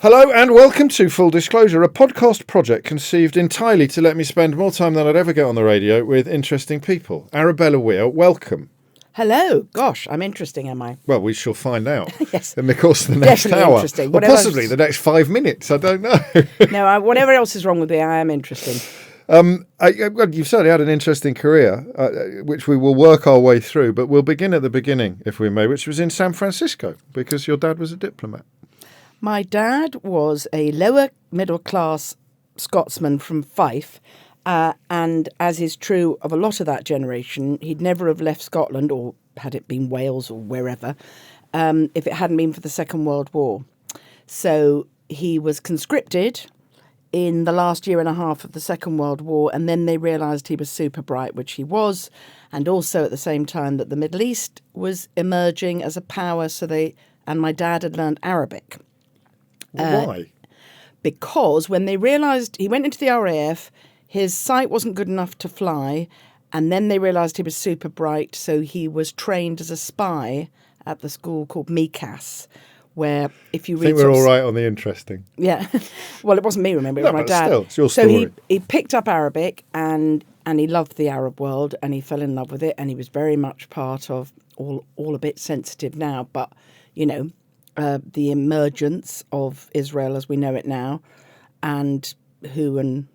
Hello and welcome to Full Disclosure, a podcast project conceived entirely to let me spend more time than I'd ever get on the radio with interesting people. Arabella Weir, welcome. Hello. Gosh, I'm interesting, am I? Well, we shall find out. Yes. In the course of the next Definitely hour. interesting. Or possibly the next 5 minutes, I don't know. No, whatever else is wrong with me, I am interesting. Well, you've certainly had an interesting career, which we will work our way through, but we'll begin at the beginning, if we may, which was in San Francisco, because your dad was a diplomat. My dad was a lower middle class Scotsman from Fife, and as is true of a lot of that generation, he'd never have left Scotland, or had it been Wales or wherever, if it hadn't been for the Second World War. So he was conscripted in the last year and a half of the Second World War, and then they realised he was super bright, which he was, and also at the same time that the Middle East was emerging as a power, and my dad had learned Arabic. Why? Because when they realised he went into the RAF, his sight wasn't good enough to fly, and then they realised he was super bright, so he was trained as a spy at the school called MICAS, where if you read... I think we're all right on the interesting. Yeah. Well, it wasn't me, remember, it was my dad. Still, it's your story. So he picked up Arabic, and he loved the Arab world, and he fell in love with it, and he was very much part of, all a bit sensitive now, but, you know... the emergence of Israel as we know it now, and who and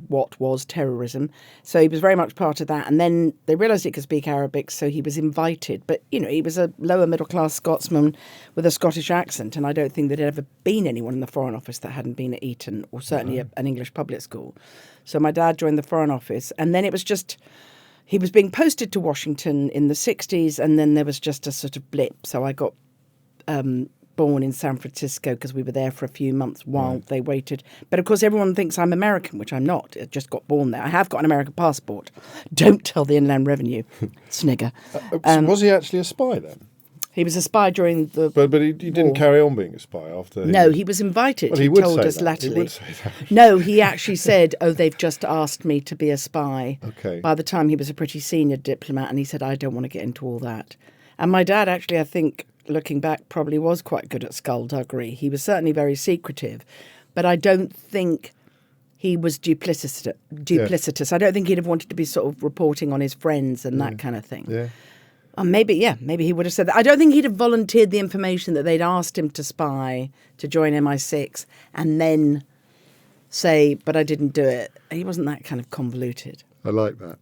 what was terrorism. So he was very much part of that. And then they realised he could speak Arabic, so he was invited. But, you know, he was a lower middle class Scotsman with a Scottish accent, and I don't think there'd ever been anyone in the Foreign Office that hadn't been at Eton, or certainly an English public school. So my dad joined the Foreign Office, and then it was just... He was being posted to Washington in the 60s, and then there was just a sort of blip. So I got... born in San Francisco because we were there for a few months while they waited. But of course, everyone thinks I'm American, which I'm not. I just got born there. I have got an American passport. Don't tell the Inland Revenue. Snigger. Was he actually a spy then? He was a spy during the But he didn't carry on being a spy after... He was invited. Well, he would told say us that. latterly. He would say that. No, he actually said, they've just asked me to be a spy. Okay. By the time he was a pretty senior diplomat, and he said, I don't want to get into all that. And my dad actually, I think... looking back, probably was quite good at skullduggery. He was certainly very secretive, but I don't think he was duplicitous. I don't think he'd have wanted to be sort of reporting on his friends and that kind of thing. Yeah. Maybe he would have said that. I don't think he'd have volunteered the information that they'd asked him to spy, to join MI6, and then say, but I didn't do it. He wasn't that kind of convoluted. I like that.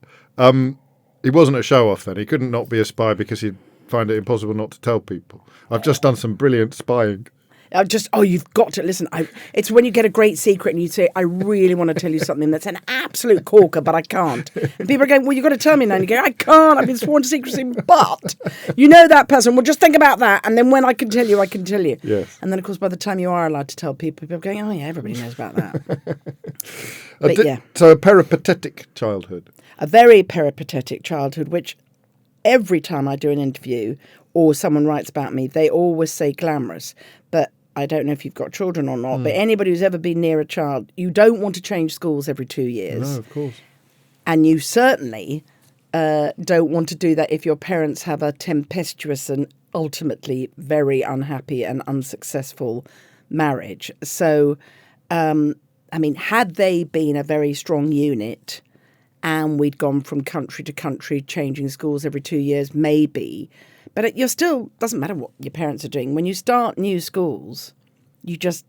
He wasn't a show-off then. He couldn't not be a spy because he'd find it impossible not to tell people. I've just done some brilliant spying. You've got to listen. It's when you get a great secret and you say, I really want to tell you something that's an absolute corker, but I can't. And people are going, well, you've got to tell me now. And you go, I can't. I've been sworn to secrecy, but you know that person. Well, just think about that. And then when I can tell you, I can tell you. Yes. And then, of course, by the time you are allowed to tell people are going, oh, yeah, everybody knows about that. So a peripatetic childhood. A very peripatetic childhood, which... every time I do an interview or someone writes about me, they always say glamorous. But I don't know if you've got children or not, but anybody who's ever been near a child, you don't want to change schools every 2 years. No, of course. And you certainly don't want to do that if your parents have a tempestuous and ultimately very unhappy and unsuccessful marriage. So, had they been a very strong unit... and we'd gone from country to country, changing schools every 2 years, maybe. But you're still, doesn't matter what your parents are doing. When you start new schools, you just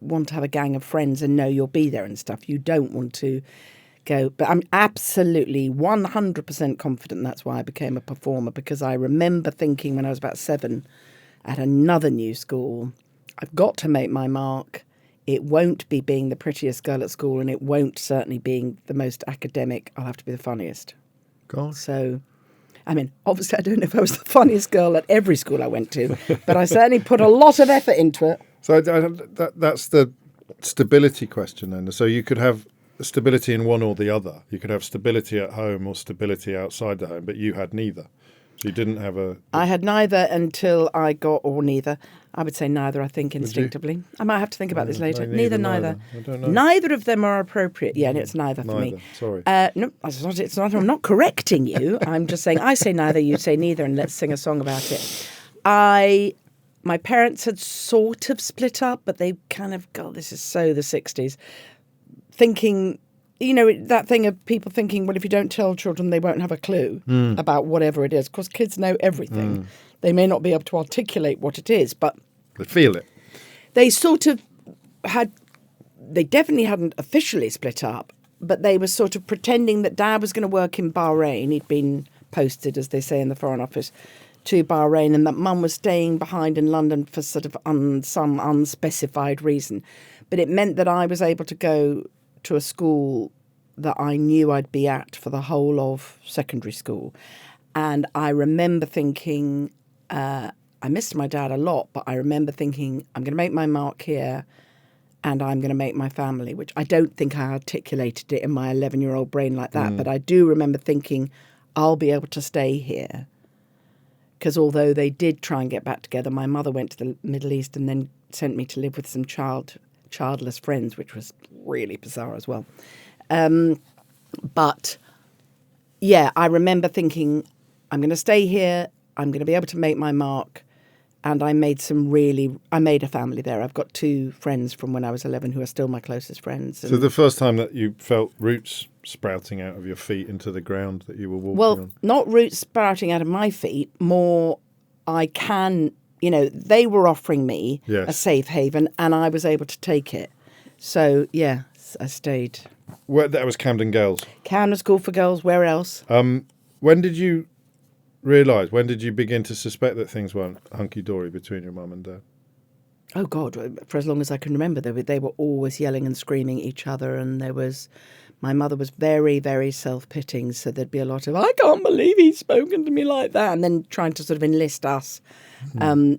want to have a gang of friends and know you'll be there and stuff. You don't want to go. But I'm absolutely 100% confident that's why I became a performer, because I remember thinking when I was about 7 at another new school, I've got to make my mark. It won't be being the prettiest girl at school, and it won't certainly being the most academic. I'll have to be the funniest. God. So, obviously I don't know if I was the funniest girl at every school I went to, but I certainly put a lot of effort into it. So that's the stability question then. So you could have stability in one or the other. You could have stability at home or stability outside the home, but you had neither. So you didn't have I had neither until I got, or neither. I would say neither, I think, instinctively. I might have to think about this later. Neither. I don't know. Neither of them are appropriate. Yeah, no, it's neither for me. Sorry. No, it's not. I'm not correcting you. I'm just saying I say neither, you say neither, and let's sing a song about it. my parents had sort of split up, but they kind of, God, this is so the 60s, thinking, that thing of people thinking, well, if you don't tell children, they won't have a clue about whatever it is. Of course, kids know everything. They may not be able to articulate what it is, but They feel it. they sort of they definitely hadn't officially split up, but they were sort of pretending that Dad was going to work in Bahrain. He'd been posted, as they say in the Foreign Office, to Bahrain, and that Mum was staying behind in London for sort of some unspecified reason. But it meant that I was able to go to a school that I knew I'd be at for the whole of secondary school. And I remember thinking, I missed my dad a lot, but I remember thinking, I'm going to make my mark here and I'm going to make my family, which I don't think I articulated it in my 11-year-old brain like that. But I do remember thinking, I'll be able to stay here. Because although they did try and get back together, my mother went to the Middle East and then sent me to live with some childless friends, which was really bizarre as well. But yeah, I remember thinking, I'm going to stay here. I'm going to be able to make my mark. And I made a family there. I've got 2 friends from when I was 11 who are still my closest friends. So the first time that you felt roots sprouting out of your feet into the ground that you were walking on? Not roots sprouting out of my feet, more they were offering me a safe haven and I was able to take it. So, yeah, I stayed. That was Camden Girls? Camden School for Girls, where else? When did you realise, when did you begin to suspect that things weren't hunky-dory between your mum and dad? Oh, God, for as long as I can remember, they were always yelling and screaming at each other, and my mother was very, very self-pitying, so there'd be a lot of, I can't believe he's spoken to me like that, and then trying to sort of enlist us, So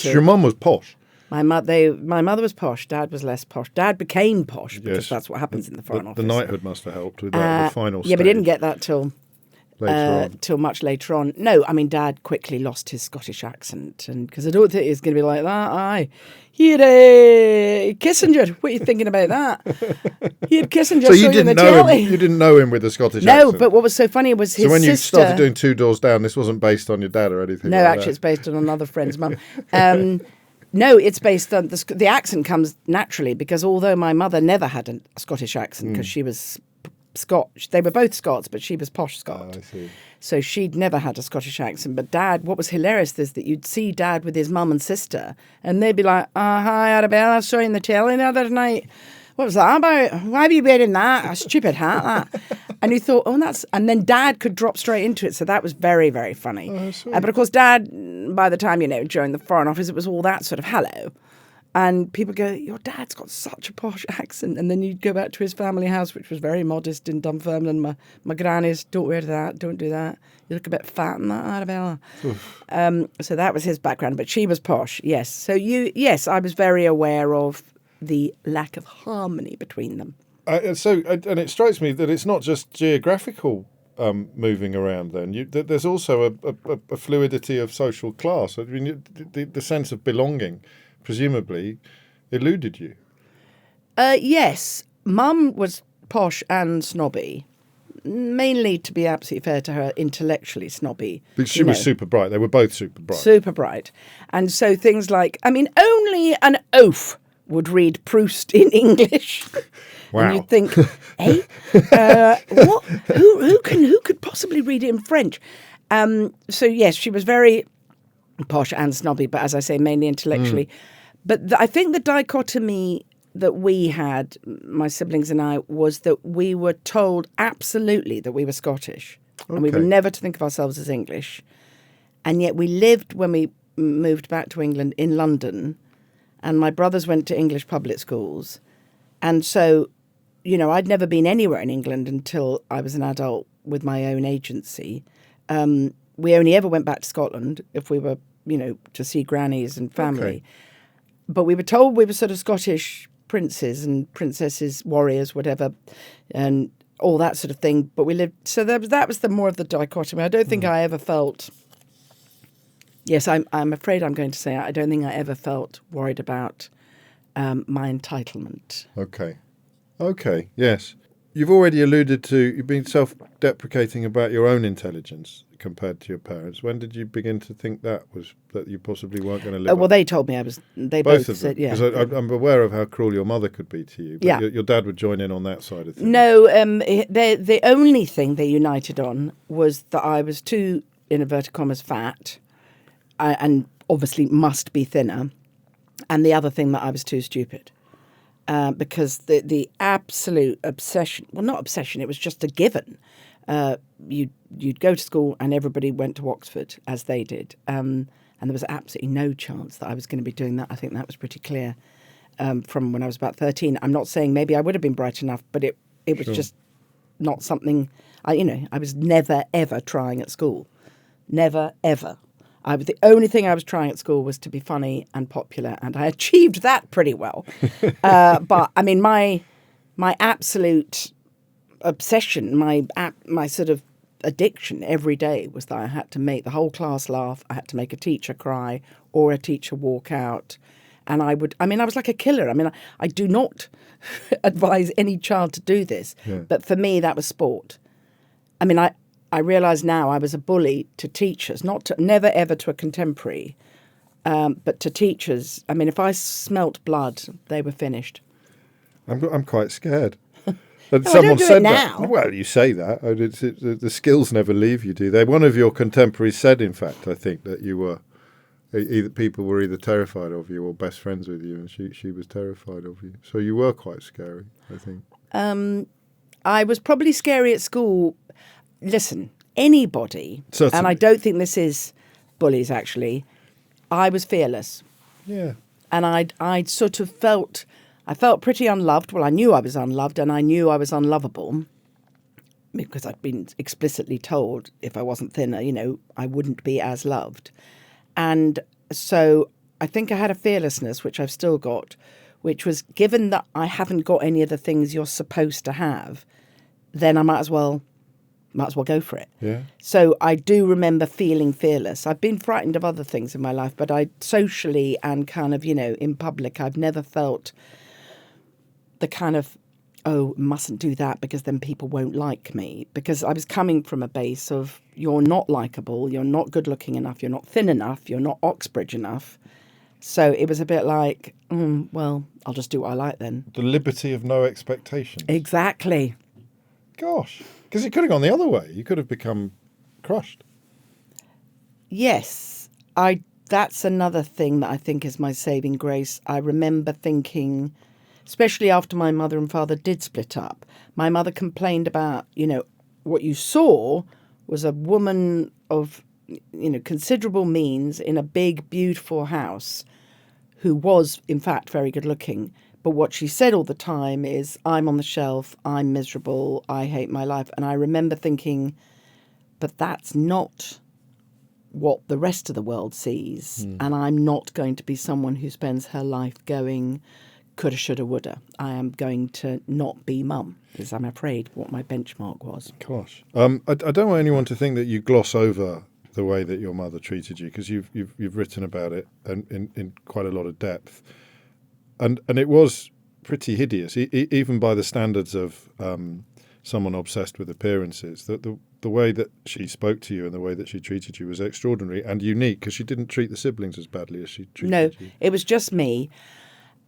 your mum was posh? My mother was posh, Dad was less posh. Dad became posh, because that's what happens in the Foreign Office. The knighthood must have helped with that, the final stage. Yeah, but didn't get that till much later on. No, I mean, Dad quickly lost his Scottish accent, and because I don't think he's going to be like that. Aye, he had Kissinger. What are you thinking about that? He had Kissinger. So you didn't know him. You didn't know him with a Scottish accent. No, but what was so funny was his sister. So when you started doing Two Doors Down, this wasn't based on your dad or anything. No, like actually, that. it's based on another friend's mum. No, it's based on the accent comes naturally because although my mother never had a Scottish accent because she was Scotch, they were both Scots, but she was posh Scot. I see. So she'd never had a Scottish accent. But Dad, what was hilarious is that you'd see Dad with his mum and sister, and they'd be like, hi, Arabella, I saw you in the telly the other night. What was that about? Why are you wearing that? A stupid hat, that. And you thought, and then Dad could drop straight into it. So that was very, very funny. Oh, sweet. But of course, Dad, by the time, during the Foreign Office, it was all that sort of hello. And people go, your dad's got such a posh accent. And then you'd go back to his family house, which was very modest in Dunfermline. My granny's, don't wear that, don't do that. You look a bit fat in that, Arabella. So that was his background. But she was posh, yes. So I was very aware of the lack of harmony between them. And it strikes me that it's not just geographical moving around then. There's also a fluidity of social class. I mean, the sense of belonging presumably eluded you. Yes. Mum was posh and snobby, mainly, to be absolutely fair to her, intellectually snobby. But she was super bright. They were both super bright. Super bright. And so things like, only an oaf would read Proust in English. Wow. And you'd think, hey, what? Who could possibly read it in French? So yes, she was very posh and snobby, but as I say, mainly intellectually. But I think the dichotomy that we had, my siblings and I, was that we were told absolutely that we were Scottish. Okay. And we were never to think of ourselves as English. And yet we lived, when we moved back to England, in London. And my brothers went to English public schools. And so, I'd never been anywhere in England until I was an adult with my own agency. We only ever went back to Scotland if we were, to see grannies and family. Okay. But we were told we were sort of Scottish princes and princesses, warriors, whatever, and all that sort of thing. But we lived... So that was the more of the dichotomy. I don't think I ever felt... Yes, I'm afraid I'm going to say I don't think I ever felt worried about my entitlement. Okay, yes. You've already alluded to, you've been self-deprecating about your own intelligence. compared to your parents. When did you begin to think that you possibly weren't going to live? Well, they told me I was. They both of them, said, yeah. because I'm aware of how cruel your mother could be to you. But Yeah. your dad would join in on that side of things. No, the only thing they united on was that I was too, in inverted commas, fat, and obviously must be thinner, and the other thing that I was too stupid. Because the absolute obsession, well, not obsession, it was just a given. You'd go to school and everybody went to Oxford, as they did. And there was absolutely no chance that I was going to be doing that. I think that was pretty clear from when I was about 13. I'm not saying maybe I would have been bright enough, but it was just not something, I was never, ever trying at school. Never, ever. The only thing I was trying at school was to be funny and popular, and I achieved that pretty well. But I mean, my absolute obsession, my sort of addiction every day was that I had to make the whole class laugh. I had to make a teacher cry or a teacher walk out. And I was like a killer. I mean, I do not advise any child to do this. Yeah. But for me, that was sport. I mean, I realise now I was a bully to teachers, never ever to a contemporary, but to teachers. I mean, if I smelt blood, they were finished. I'm quite scared. And no, someone I don't do said it now. That. Well, you say that. The skills never leave you, do they? One of your contemporaries said, in fact, I think, that you were people were either terrified of you or best friends with you, and she was terrified of you. So you were quite scary, I think. I was probably scary at school. Listen, anybody, Certainly. And I don't think this is bullies, actually, I was fearless. Yeah. And I felt pretty unloved. Well, I knew I was unloved and I knew I was unlovable because I'd been explicitly told if I wasn't thinner, I wouldn't be as loved. And so I think I had a fearlessness, which I've still got, which was given that I haven't got any of the things you're supposed to have, then I might as well go for it. Yeah. So I do remember feeling fearless. I've been frightened of other things in my life, but I socially and kind of, in public, I've never felt the kind of, mustn't do that because then people won't like me. Because I was coming from a base of you're not likable, you're not good looking enough, you're not thin enough, you're not Oxbridge enough. So it was a bit like, well, I'll just do what I like then. The liberty of no expectations. Exactly. Gosh. Because it could have gone the other way. You could have become crushed. Yes. That's another thing that I think is my saving grace. I remember thinking, especially after my mother and father did split up, my mother complained about, what you saw was a woman of, considerable means in a big, beautiful house who was, in fact, very good looking. But what she said all the time is, I'm on the shelf, I'm miserable, I hate my life. And I remember thinking, but that's not what the rest of the world sees. And I'm not going to be someone who spends her life going, coulda, shoulda, woulda. I am going to not be mum, because I'm afraid what my benchmark was. Gosh. I don't want anyone to think that you gloss over the way that your mother treated you, because you've written about it in quite a lot of depth. And it was pretty hideous, even by the standards of someone obsessed with appearances. The way that she spoke to you and the way that she treated you was extraordinary and unique, because she didn't treat the siblings as badly as she treated you. No, it was just me.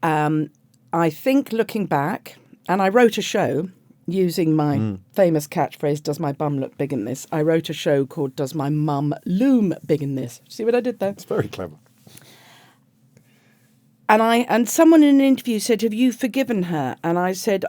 I think looking back, and I wrote a show using my famous catchphrase, does my bum look big in this? I wrote a show called Does My Mum Loom Big in This? See what I did there? It's very clever. And someone in an interview said, have you forgiven her? And I said,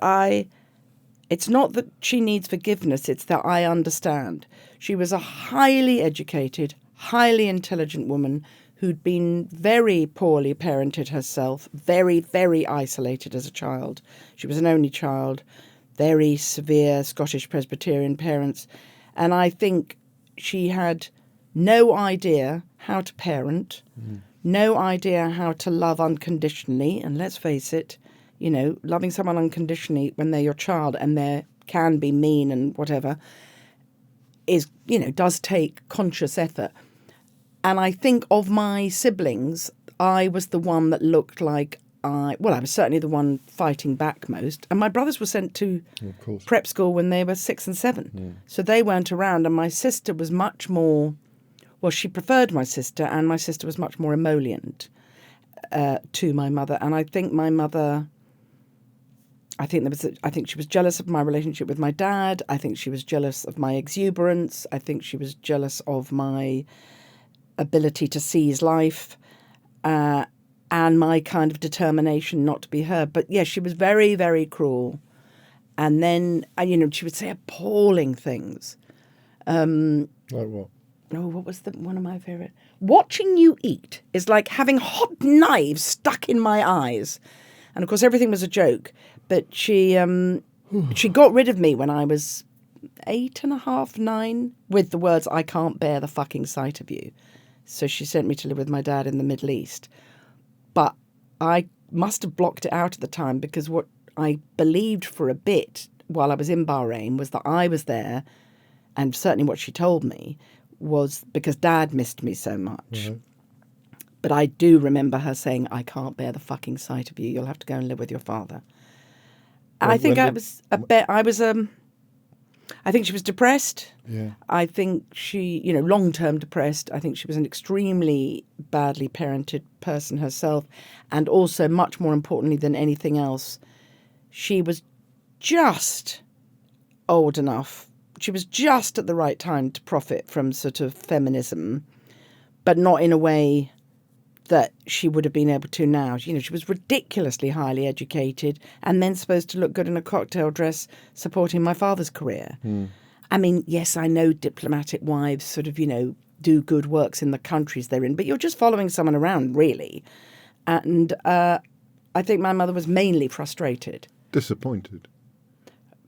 it's not that she needs forgiveness, it's that I understand. She was a highly educated, highly intelligent woman who'd been very poorly parented herself, very, very isolated as a child. She was an only child, very severe Scottish Presbyterian parents. And I think she had no idea how to parent, no idea how to love unconditionally. And let's face it, loving someone unconditionally when they're your child and they can be mean and whatever is, does take conscious effort. And I think of my siblings, I was the one that looked like I was certainly the one fighting back most. And my brothers were sent to Of course. prep school when they were 6 and 7. So they weren't around. And my sister was much more, well, she preferred my sister, and my sister was much more emollient to my mother. And I think my mother, I think she was jealous of my relationship with my dad. I think she was jealous of my exuberance. I think she was jealous of my ability to seize life. And my kind of determination not to be her. But yeah, she was very, very cruel. And then, she would say appalling things. Like what? Oh, what was one of my favourite? Watching you eat is like having hot knives stuck in my eyes. And of course, everything was a joke. But she got rid of me when I was 8.5, 9, with the words, "I can't bear the fucking sight of you." So she sent me to live with my dad in the Middle East. But I must have blocked it out at the time, because what I believed for a bit while I was in Bahrain was that I was there, and certainly what she told me was because Dad missed me so much. Mm-hmm. But I do remember her saying, "I can't bear the fucking sight of you. You'll have to go and live with your father." I think I think she was depressed. Yeah. I think she, long-term depressed. I think she was an extremely badly parented person herself. And also, much more importantly than anything else, she was just old enough. She was just at the right time to profit from sort of feminism, but not in a way that she would have been able to now. She was ridiculously highly educated and then supposed to look good in a cocktail dress supporting my father's career. I mean, yes, I know diplomatic wives sort of, do good works in the countries they're in, but you're just following someone around, really. And I think my mother was mainly frustrated. Disappointed.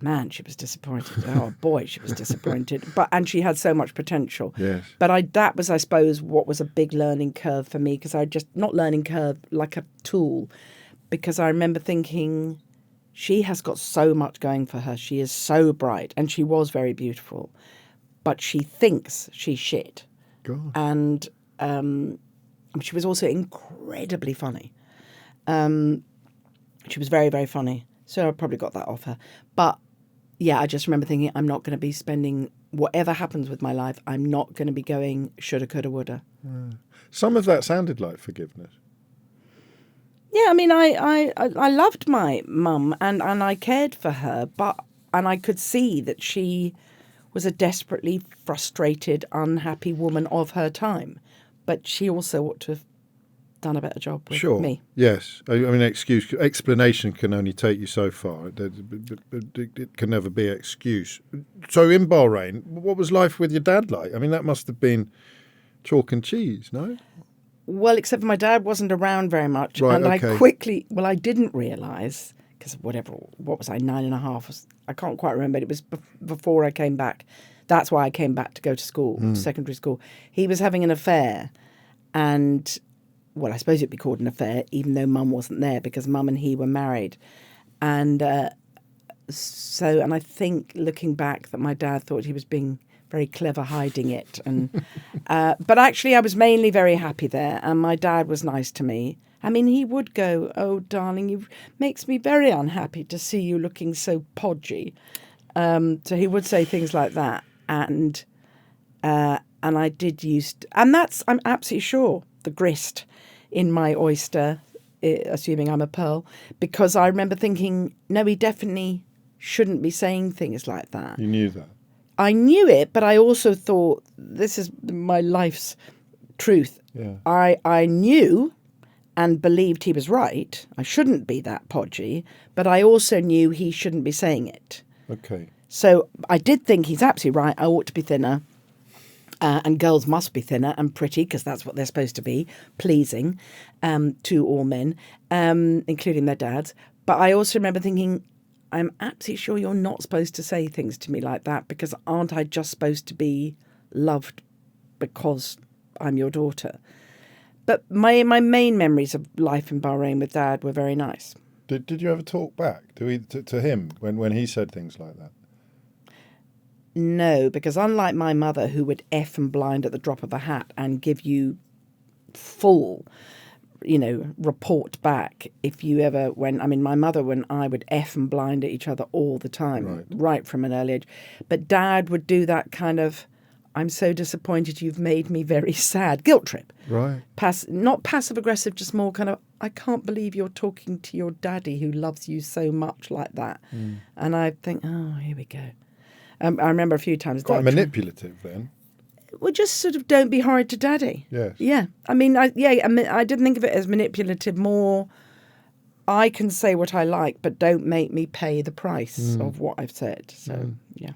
Man, she was disappointed. Oh, boy, she was disappointed. And she had so much potential. Yes. But that was, I suppose, what was a big learning curve for me, because not learning curve, like a tool, because I remember thinking, she has got so much going for her. She is so bright, and she was very beautiful, but she thinks she's shit. God. And she was also incredibly funny. She was very, very funny. So I probably got that off her. But yeah, I just remember thinking, I'm not going to be spending, whatever happens with my life, I'm not going to be going shoulda, coulda, woulda. Some of that sounded like forgiveness. Yeah, I mean, I loved my mum and I cared for her, and I could see that she was a desperately frustrated, unhappy woman of her time. But she also ought to have done a better job with me. Yes. I mean, explanation can only take you so far. It can never be excuse. So in Bahrain, what was life with your dad like? I mean, that must have been chalk and cheese, no? Well, except for my dad wasn't around very much. Right, and okay. I didn't realise, because what was I, 9.5? I can't quite remember. It was before I came back. That's why I came back to go to school, secondary school. He was having an affair, and well, I suppose it'd be called an affair, even though Mum wasn't there, because Mum and he were married. And and I think, looking back, that my dad thought he was being very clever hiding it. And but actually, I was mainly very happy there, and my dad was nice to me. I mean, he would go, "Oh, darling, it makes me very unhappy to see you looking so podgy." So he would say things like that, and I did and that's, I'm absolutely sure, the grist in my oyster, assuming I'm a pearl, because I remember thinking, no, he definitely shouldn't be saying things like that. You knew that? I knew it, but I also thought, this is my life's truth. Yeah. I knew and believed he was right. I shouldn't be that podgy, but I also knew he shouldn't be saying it. Okay. So I did think he's absolutely right. I ought to be thinner. And girls must be thinner and pretty, because that's what they're supposed to be, pleasing to all men, including their dads. But I also remember thinking, I'm absolutely sure you're not supposed to say things to me like that, because aren't I just supposed to be loved because I'm your daughter? But my main memories of life in Bahrain with Dad were very nice. Did you ever talk back to him when he said things like that? No, because unlike my mother, who would F and blind at the drop of a hat and give you full report back if you ever went. I mean, my mother and I would F and blind at each other all the time, right from an early age. But Dad would do that kind of, I'm so disappointed, you've made me very sad. Guilt trip. Right. Not passive aggressive, just more kind of, I can't believe you're talking to your daddy who loves you so much like that. And I think, oh, here we go. I remember a few times. Quite manipulative then. Well, just sort of don't be horrid to daddy. Yes. Yeah. I mean, I didn't think of it as manipulative, more I can say what I like, but don't make me pay the price of what I've said. So, yeah.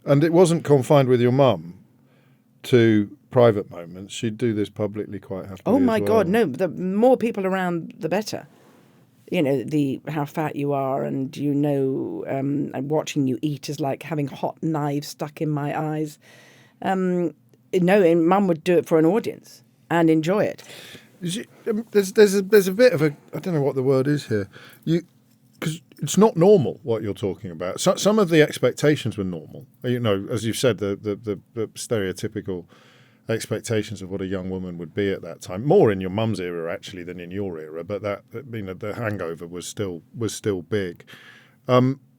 And it wasn't confined with your mum to private moments. She'd do this publicly quite happily. Oh my as well. God, no! The more people around, the better. How fat you are, and and watching you eat is like having hot knives stuck in my eyes. And Mum would do it for an audience and enjoy it. There's a bit of a, I don't know what the word is here. Because it's not normal what you're talking about. So, some of the expectations were normal. As you've said, the stereotypical expectations of what a young woman would be at that time. More in your mum's era actually than in your era. But the hangover was still big.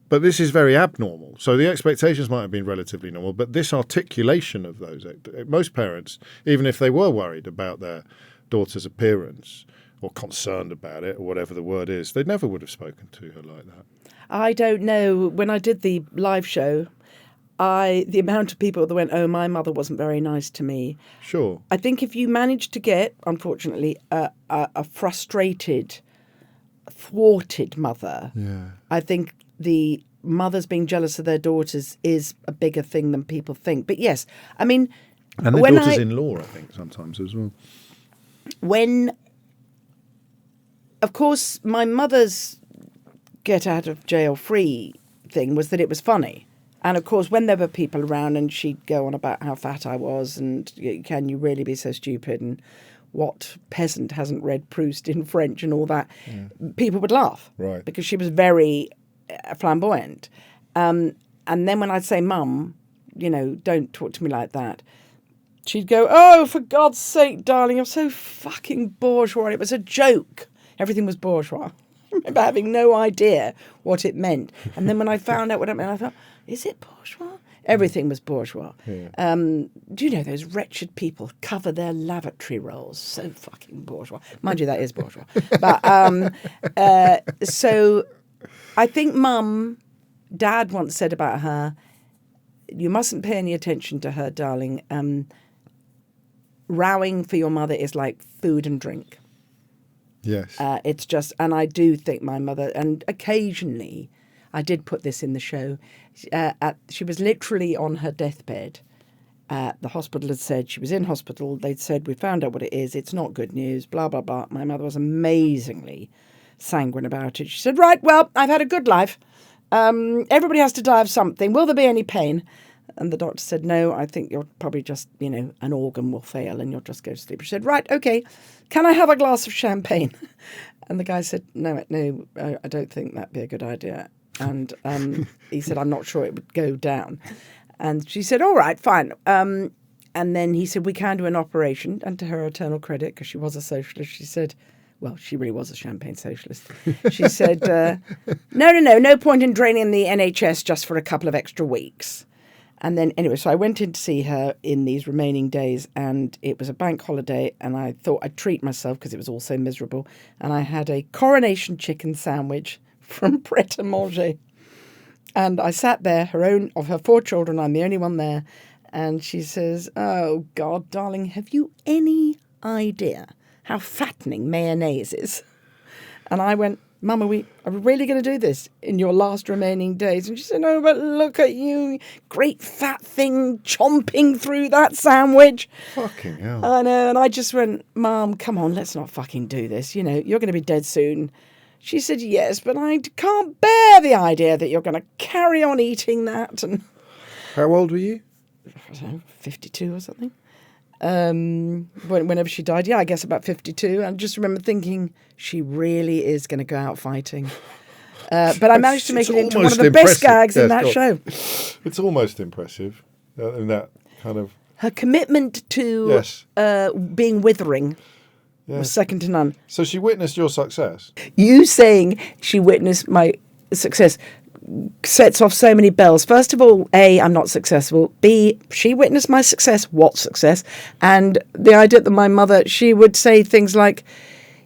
But this is very abnormal. So the expectations might have been relatively normal. But this articulation of those, most parents, even if they were worried about their daughter's appearance, or concerned about it, or whatever the word is, they never would have spoken to her like that. I don't know. When I did the live show, the amount of people that went, oh, my mother wasn't very nice to me. Sure. I think if you manage to get, unfortunately, a frustrated, thwarted mother, I think the mothers being jealous of their daughters is a bigger thing than people think. But yes, I mean... And their daughters-in-law, I think, sometimes as well. Of course, my mother's get out of jail free thing was that it was funny. And of course, when there were people around and she'd go on about how fat I was and can you really be so stupid and what peasant hasn't read Proust in French and all that, people would laugh. Right. Because she was very flamboyant. And then when I'd say, Mum, don't talk to me like that, she'd go, oh, for God's sake, darling, you're so fucking bourgeois. It was a joke. Everything was bourgeois. I remember having no idea what it meant. And then when I found out what it meant, I thought, is it bourgeois? Everything was bourgeois. Yeah. Do you know those wretched people cover their lavatory rolls? So fucking bourgeois. Mind you, that is bourgeois. But so I think Dad once said about her, you mustn't pay any attention to her, darling. Rowing for your mother is like food and drink. Yes. It's just, and I do think my mother, and occasionally, I did put this in the show, she was literally on her deathbed. The hospital had said, she was in hospital, they'd said, we found out what it is, it's not good news, blah, blah, blah. My mother was amazingly sanguine about it. She said, right, well, I've had a good life. Everybody has to die of something. Will there be any pain? And the doctor said, no, I think you're probably just, an organ will fail and you'll just go to sleep. She said, right, okay, can I have a glass of champagne? And the guy said, no, I don't think that'd be a good idea. And he said, I'm not sure it would go down. And she said, all right, fine. And then he said, we can do an operation. And to her eternal credit, because she was a socialist, she said, well, she really was a champagne socialist. She said, no point in draining the NHS just for a couple of extra weeks. And then, anyway, so I went in to see her in these remaining days, and it was a bank holiday, and I thought I'd treat myself because it was all so miserable. And I had a coronation chicken sandwich from Pret a Manger. And I sat there, of her 4 children, I'm the only one there. And she says, oh, God, darling, have you any idea how fattening mayonnaise is? And I went, Mum, are we really going to do this in your last remaining days? And she said, no, but look at you, great fat thing, chomping through that sandwich. Fucking hell. I know, and I just went, Mum, come on, let's not fucking do this. You're going to be dead soon. She said, yes, but I can't bear the idea that you're going to carry on eating that. And how old were you? I don't know, 52 or something. Whenever she died, I guess about 52. I just remember thinking she really is going to go out fighting. But I managed to make it into one of the best gags in that show. It's almost impressive in that kind of... Her commitment to being withering. was second to none. So she witnessed your success. You saying she witnessed my success sets off so many bells. First of all, A, I'm not successful. B, she witnessed my success. What success? And the idea that my mother, she would say things like,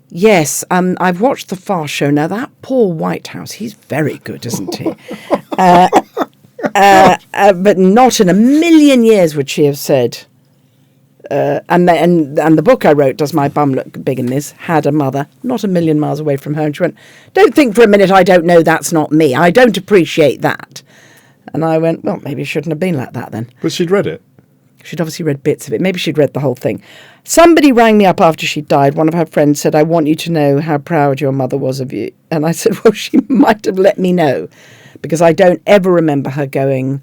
yes, I've watched the Fast Show. Now, that Paul Whitehouse, he's very good, isn't he? But not in a million years would she have said. And the book I wrote, Does My Bum Look Big in This, had a mother not a million miles away from her. And she went, don't think for a minute, I don't know, that's not me. I don't appreciate that. And I went, well, maybe it shouldn't have been like that then. But she'd read it. She'd obviously read bits of it. Maybe she'd read the whole thing. Somebody rang me up after she died. One of her friends said, I want you to know how proud your mother was of you. And I said, well, she might have let me know, because I don't ever remember her going,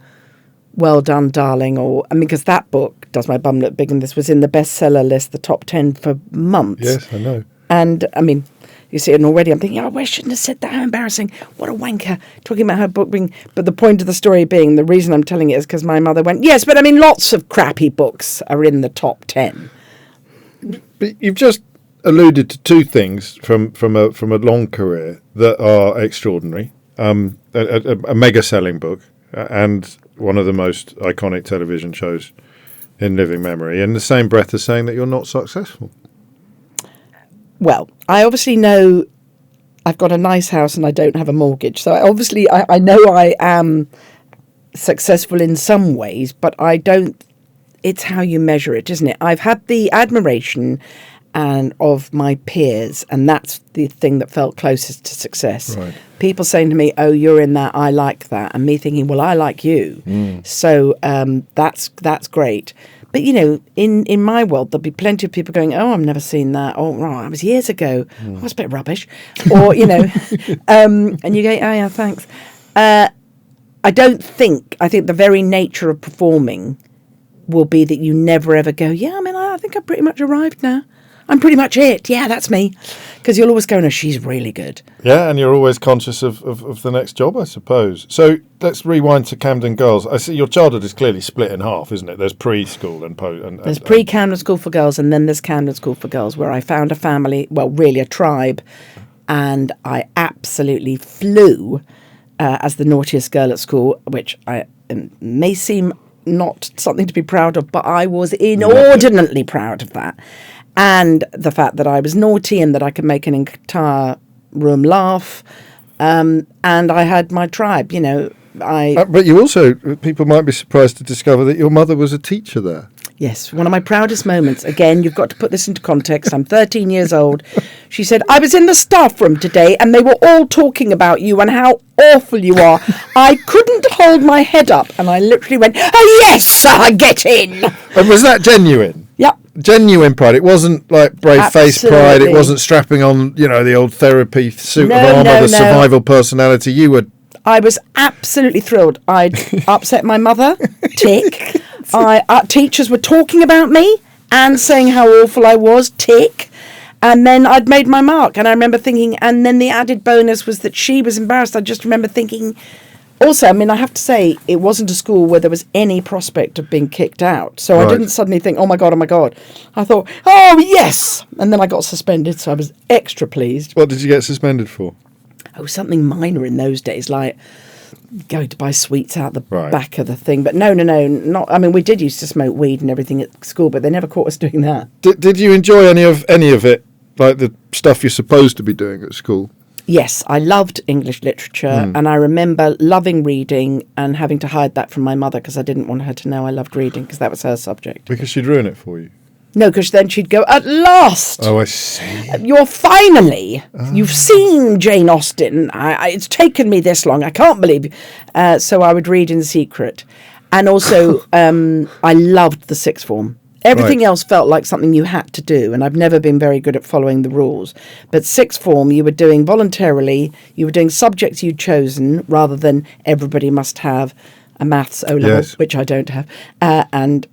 well done, darling, because that book, Does My Bum Look Big in This, was in the bestseller list, the top 10 for months. Yes, I know. And, I mean, you see it already. I'm thinking, I shouldn't have said that. How embarrassing. What a wanker. Talking about her book being... But the point of the story being, the reason I'm telling it is because my mother went, yes, but I mean, lots of crappy books are in the top 10. But you've just alluded to two things from a long career that are extraordinary. A mega-selling book and one of the most iconic television shows in living memory, in the same breath as saying that you're not successful. Well, I obviously know I've got a nice house and I don't have a mortgage. So I know I am successful in some ways, but I don't, it's how you measure it, isn't it? I've had the admiration of my peers, and that's the thing that felt closest to success. Right. People saying to me, oh, you're in that, I like that. And me thinking, well, I like you. So that's great. But, you know, in my world, there'll be plenty of people going, oh, I've never seen that. Oh, right, that was years ago. Oh, that's a bit rubbish. Or, you know, and you go, oh, yeah, thanks. I think the very nature of performing will be that you never ever go, yeah, I mean, I think I've pretty much arrived now. I'm pretty much it. Yeah, that's me. Because you'll always go, no, she's really good. Yeah, and you're always conscious of the next job, I suppose. So let's rewind to Camden Girls. I see your childhood is clearly split in half, isn't it? There's preschool and there's pre-Camden School for Girls, and then there's Camden School for Girls, where I found a family, well, really a tribe, and I absolutely flew as the naughtiest girl at school, which may seem not something to be proud of, but I was inordinately proud of that. And the fact that I was naughty and that I could make an entire room laugh. And I had my tribe, you know. But you also, people might be surprised to discover that your mother was a teacher there. Yes, one of my proudest moments. Again, you've got to put this into context. I'm 13 years old. She said, I was in the staff room today and they were all talking about you and how awful you are. I couldn't hold my head up. And I literally went, oh, yes, sir, get in. And was that genuine? Yep. Genuine pride. It wasn't like brave-faced pride. It wasn't strapping on, you know, the old therapy suit of armour, the survival personality. I was absolutely thrilled. I'd upset my mother. Tick. Teachers were talking about me and saying how awful I was. Tick. And then I'd made my mark. And I remember thinking, and then the added bonus was that she was embarrassed. I just remember thinking, also, I mean, I have to say, it wasn't a school where there was any prospect of being kicked out. So I didn't suddenly think, oh, my God. I thought, oh, yes. And then I got suspended, so I was extra pleased. What did you get suspended for? Oh, something minor in those days, like going to buy sweets out the back of the thing. But no, not. I mean, we did used to smoke weed and everything at school, but they never caught us doing that. Did you enjoy any of it, like the stuff you're supposed to be doing at school? Yes, I loved English literature, and I remember loving reading and having to hide that from my mother because I didn't want her to know I loved reading because that was her subject. Because she'd ruin it for you? No, because then she'd go, at last! Oh, I see. You've seen Jane Austen. It's taken me this long. I can't believe. So I would read in secret. And also, I loved the sixth form. Everything else felt like something you had to do, and I've never been very good at following the rules. But sixth form, you were doing voluntarily, you were doing subjects you'd chosen, rather than everybody must have a maths O-level, which I don't have, and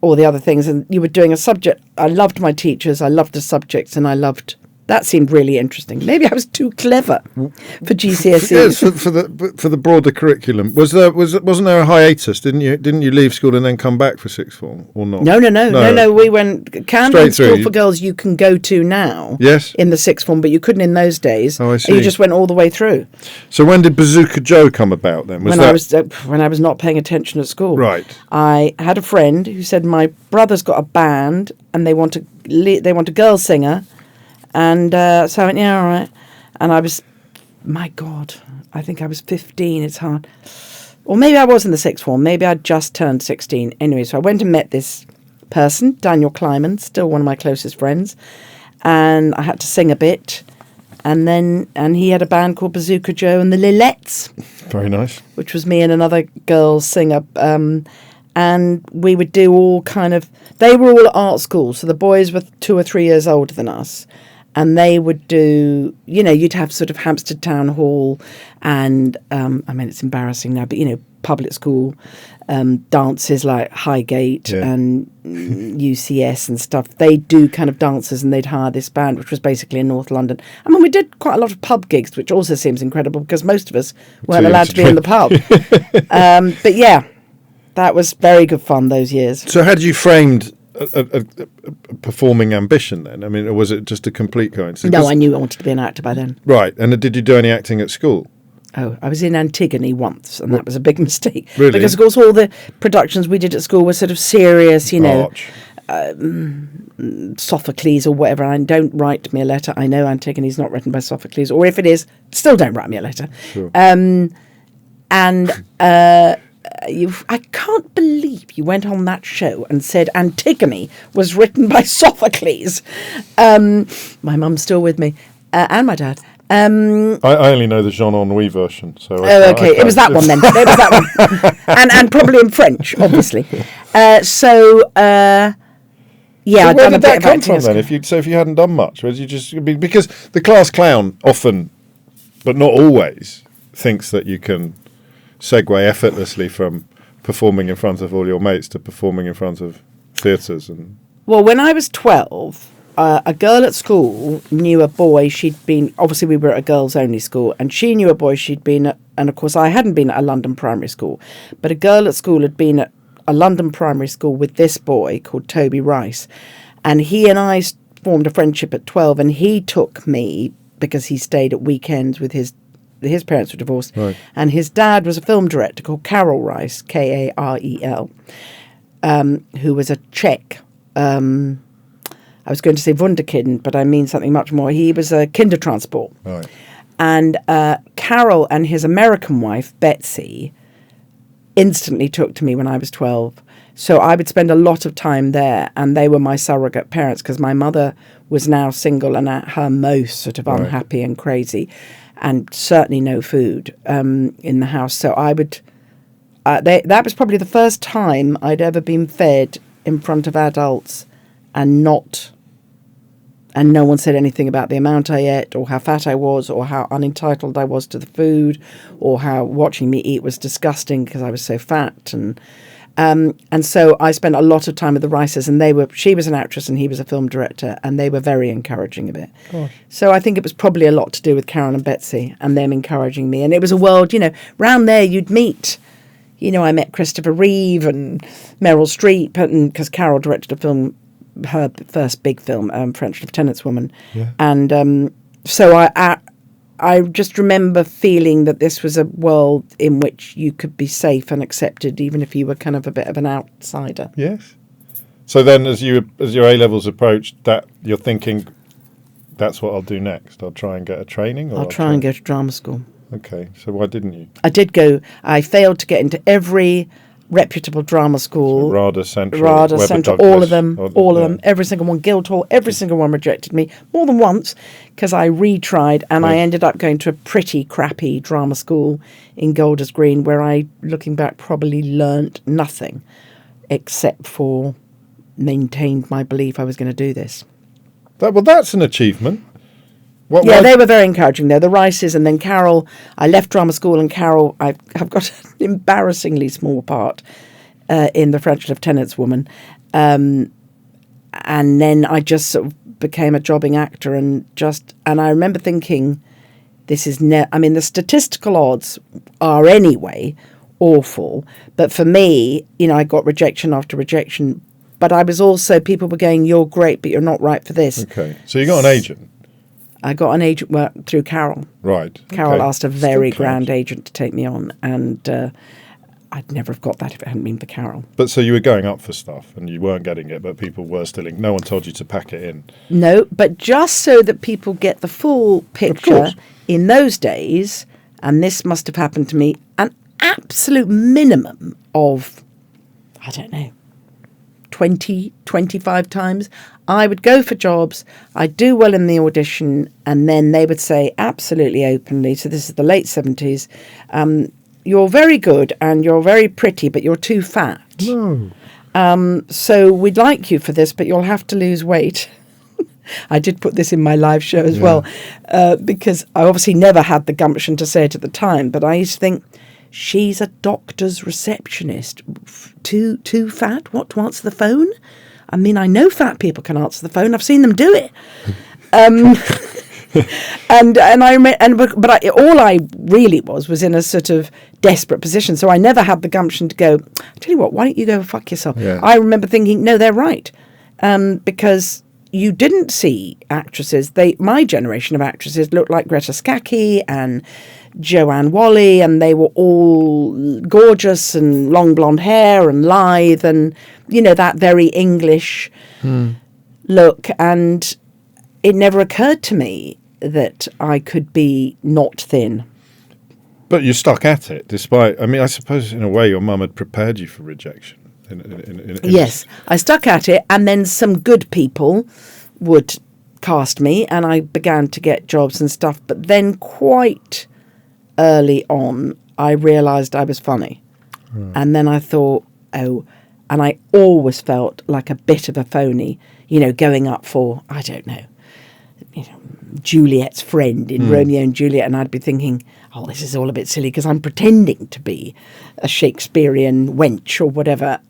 all the other things. And you were doing a subject. I loved my teachers, I loved the subjects, and I loved That seemed really interesting. Maybe I was too clever for GCSEs. Yes, for the broader curriculum. Wasn't there a hiatus? Didn't you leave school and then come back for sixth form or not? No. We went Camden Straight School through. for girls. You can go to now. Yes. In the sixth form, but you couldn't in those days. Oh, I see. You just went all the way through. So when did Bazooka Joe come about then? When I was not paying attention at school. Right. I had a friend who said my brother's got a band and they want a girl singer. And so I went, yeah, all right. And I was, my God, I think I was 15. It's hard. Or maybe I was in the sixth form. Maybe I'd just turned 16. Anyway, so I went and met this person, Daniel Kleiman, still one of my closest friends. And I had to sing a bit. And he had a band called Bazooka Joe and the Lillettes. Very nice. Which was me and another girl singer. And we would do all kind of, they were all at art school. So the boys were 2 or 3 years older than us. And they would do, you'd have sort of Hampstead Town Hall and, it's embarrassing now, but, public school dances like Highgate and UCS and stuff. They'd do kind of dances and they'd hire this band, which was basically in North London. I mean, we did quite a lot of pub gigs, which also seems incredible because most of us weren't allowed to be in the pub. But yeah, that was very good fun those years. So had you framed a performing ambition then? I mean, or was it just a complete coincidence? No, I knew I wanted to be an actor by then. Right. And did you do any acting at school? Oh, I was in Antigone once, and that was a big mistake. Really? Because, of course, all the productions we did at school were sort of serious, Sophocles or whatever. And don't write me a letter. I know Antigone's not written by Sophocles, or if it is, still don't write me a letter. Sure. I can't believe you went on that show and said Antigone was written by Sophocles. My mum's still with me, and my dad. I only know the Jean Ennui version. So okay. It was that one then. It was that one. and probably in French, obviously. Yeah, so I'd where done a did bit that of come acting from then? If you hadn't done much, was you just because the class clown often, but not always, thinks that you can segue effortlessly from performing in front of all your mates to performing in front of theatres and. Well, when I was 12. A girl at school knew a boy she'd been, obviously we were at a girls only school, and she knew a boy she'd been at, and of course I hadn't been at a London primary school, but a girl at school had been at a London primary school with this boy called Toby Rice, and he and I formed a friendship at 12, and he took me because he stayed at weekends with his parents were divorced, right. And his dad was a film director called Karel Rice, Karel, who was a Czech. I was going to say Wunderkind, but I mean something much more. He was a Kindertransport. Right. And Carol and his American wife, Betsy, instantly took to me when I was 12. So I would spend a lot of time there, and they were my surrogate parents because my mother was now single and at her most sort of unhappy and crazy, and certainly no food in the house. So I would... that was probably the first time I'd ever been fed in front of adults and no one said anything about the amount I ate or how fat I was or how unentitled I was to the food or how watching me eat was disgusting because I was so fat. And so I spent a lot of time with the Rices, and she was an actress and he was a film director, and they were very encouraging of it. Gosh. So I think it was probably a lot to do with Karen and Betsy and them encouraging me. And it was a world, round there you'd meet. I met Christopher Reeve and Meryl Streep, and because Carol directed a film, her first big film, French Lieutenant's Woman. Yeah. And so I just remember feeling that this was a world in which you could be safe and accepted, even if you were kind of a bit of an outsider. Yes. So then as your A-levels approached, that you're thinking, that's what I'll do next. I'll try and get a training? Or I'll try and go to drama school. Okay. So why didn't you? I did go. I failed to get into every reputable drama school. So RADA Central, all of them, every single one, Guildhall, every single one rejected me more than once because I retried, and I ended up going to a pretty crappy drama school in Golders Green where I, looking back, probably learnt nothing except for maintained my belief I was going to do this. That's an achievement. They were very encouraging though. The Rices, and then Carol. I left drama school, and Carol, I've got an embarrassingly small part in The French Lieutenant's Woman, and then I just sort of became a jobbing actor and I remember thinking, this is the statistical odds are anyway awful, but for me, I got rejection after rejection, but I was also, people were going, you're great, but you're not right for this. Okay, so you got an agent? I got an agent through Carol. Right. Carol asked a very grand agent to take me on, and I'd never have got that if it hadn't been for Carol. But so you were going up for stuff and you weren't getting it, but people were still no one told you to pack it in. No, but just so that people get the full picture, in those days, and this must have happened to me, an absolute minimum of, I don't know, 20, 25 times, I would go for jobs, I'd do well in the audition, and then they would say absolutely openly, so this is the late 70s, you're very good and you're very pretty, but you're too fat. No. So we'd like you for this, but you'll have to lose weight. I did put this in my live show as well, because I obviously never had the gumption to say it at the time, but I used to think, she's a doctor's receptionist. Too fat? What, to answer the phone? I mean, I know fat people can answer the phone. I've seen them do it. All I really was in a sort of desperate position. So I never had the gumption to go, I tell you what, why don't you go fuck yourself? Yeah. I remember thinking, no, they're right. Because you didn't see actresses. My generation of actresses looked like Greta Scacchi and Joanne Whalley, and they were all gorgeous and long blonde hair and lithe and, that very English look. And it never occurred to me that I could be not thin. But you stuck at it, despite, I suppose in a way your mum had prepared you for rejection. Yes, I stuck at it, and then some good people would cast me, and I began to get jobs and stuff. But then quite early on, I realised I was funny. Right. And then I thought, and I always felt like a bit of a phony, going up for, I don't know, Juliet's friend in Romeo and Juliet, and I'd be thinking, oh, this is all a bit silly because I'm pretending to be a Shakespearean wench or whatever.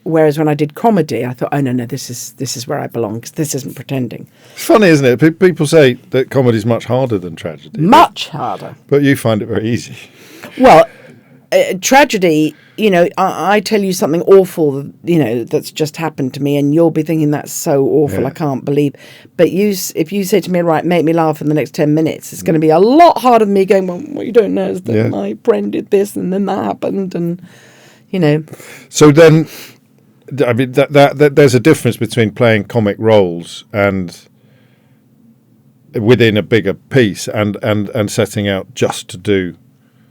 Whereas when I did comedy, I thought, oh no, this is where I belong, because this isn't pretending. It's funny, isn't it? People say that comedy is much harder than tragedy. Much harder. But you find it very easy. Well, tragedy, I tell you something awful, that's just happened to me, and you'll be thinking that's so awful, I can't believe. But if you say to me, right, make me laugh in the next 10 minutes, it's going to be a lot harder than me going, well, what you don't know is that my friend did this and then that happened, and, So then, that there's a difference between playing comic roles and within a bigger piece and setting out just to do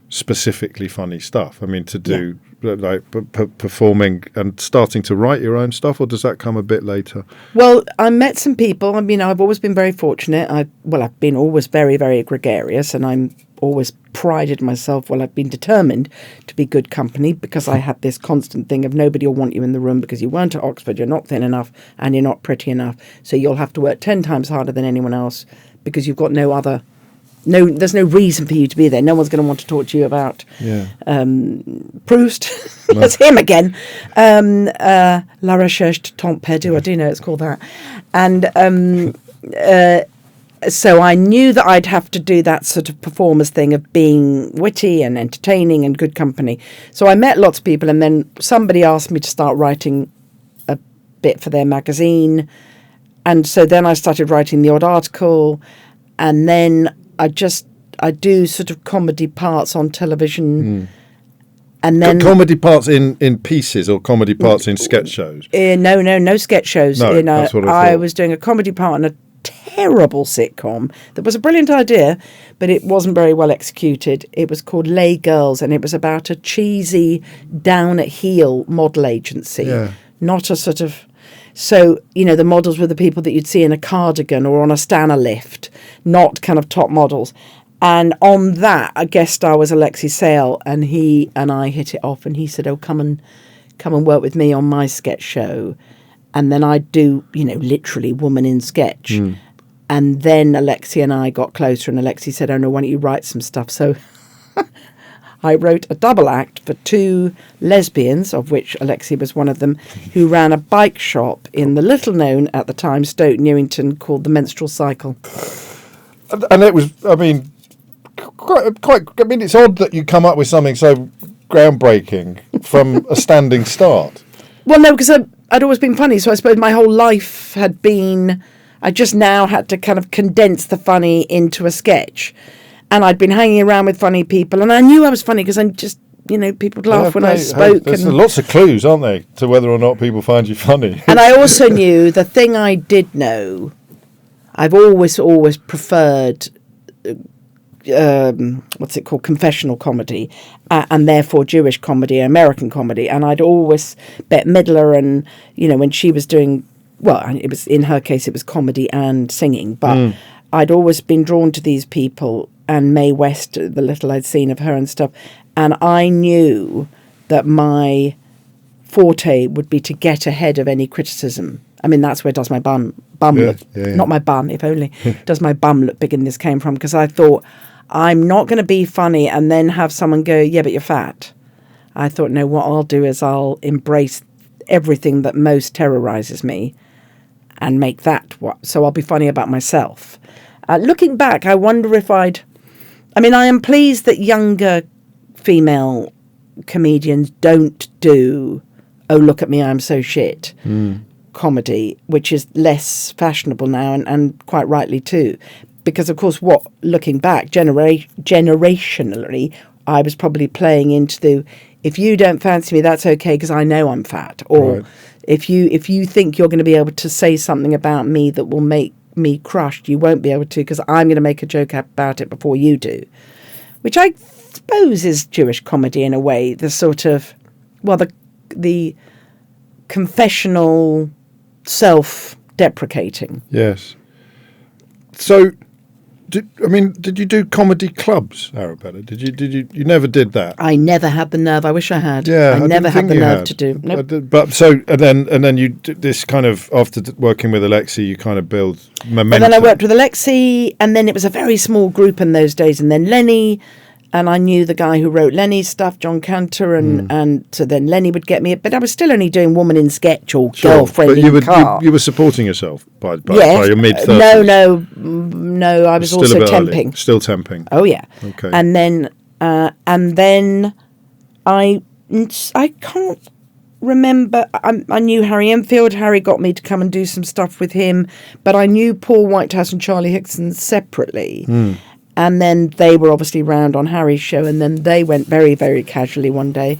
specifically funny stuff. To do performing and starting to write your own stuff, or does that come a bit later? Well, I met some people. I've always been very fortunate. I've been always very, very gregarious, and I'm always prided myself. I've been determined to be good company, because I had this constant thing of nobody will want you in the room because you weren't at Oxford, you're not thin enough, and you're not pretty enough. So you'll have to work 10 times harder than anyone else because you've got there's no reason for you to be there. No one's going to want to talk to you about Proust. That's him again. La recherche de temps perdu. I do know it's called that. And so I knew that I'd have to do that sort of performers thing of being witty and entertaining and good company. So I met lots of people, and then somebody asked me to start writing a bit for their magazine. And so then I started writing the odd article, and then I do sort of comedy parts on television, and then comedy parts in pieces or comedy parts in sketch shows. No sketch shows. No, that's what I was doing a comedy part in a terrible sitcom that was a brilliant idea, but it wasn't very well executed. It was called Lay Girls, and it was about a cheesy, down at heel model agency, not a sort of. So, the models were the people that you'd see in a cardigan or on a Stana lift, not kind of top models. And on that, a guest star was Alexei Sayle, and he and I hit it off, and he said, oh, come and work with me on my sketch show. And then I'd do, literally woman in sketch. And then Alexei and I got closer, and Alexei said, oh, no, why don't you write some stuff? So I wrote a double act for 2 lesbians, of which Alexia was one of them, who ran a bike shop in the little-known, at the time, Stoke Newington, called The Menstrual Cycle. And it was, I mean, quite. I mean, it's odd that you come up with something so groundbreaking from a standing start. Well, no, because I'd always been funny, so I suppose my whole life had been... I just now had to kind of condense the funny into a sketch. And I'd been hanging around with funny people, and I knew I was funny because I'm just, people would laugh when I spoke. There's lots of clues, aren't there, to whether or not people find you funny. And I also knew, the thing I did know, I've always preferred, confessional comedy, and therefore Jewish comedy, American comedy. And I'd always, Bette Midler, and, when she was doing, well, it was, in her case, it was comedy and singing, but I'd always been drawn to these people, and Mae West, the little I'd seen of her and stuff. And I knew that my forte would be to get ahead of any criticism. I mean, that's where does my bum look, not my bun, if only, does my bum look big in this came from, because I thought, I'm not going to be funny and then have someone go, yeah, but you're fat. I thought, no, what I'll do is I'll embrace everything that most terrorizes me and make that so I'll be funny about myself. Looking back, I wonder if I am pleased that younger female comedians don't do, oh, look at me, I'm so shit, comedy, which is less fashionable now, and quite rightly too. Because, of course, looking back, generationally, I was probably playing into the, if you don't fancy me, that's okay, because I know I'm fat. Or if you think you're going to be able to say something about me that will make me crushed, you won't be able to, because I'm going to make a joke about it before you do. Which I suppose is Jewish comedy in a way, the sort of, well, the confessional, self-deprecating. Yes. So, did you do comedy clubs, Arabella? You never did that? I never had the nerve. I wish I had. Yeah, I never had the nerve to do. Nope. But so, and then you did this kind of, after working with Alexi, you kind of build momentum. And then I worked with Alexi, and then it was a very small group in those days, and then Lenny. And I knew the guy who wrote Lenny's stuff, John Cantor, and so then Lenny would get me. But I was still only doing woman in sketch or girlfriend in car. You were supporting yourself by your mid-30s. No. I was also temping. Early. Still temping. Oh yeah. Okay. And then I can't remember. I knew Harry Enfield. Harry got me to come and do some stuff with him. But I knew Paul Whitehouse and Charlie Hickson separately. And then they were obviously round on Harry's show, and then they went very, very casually one day.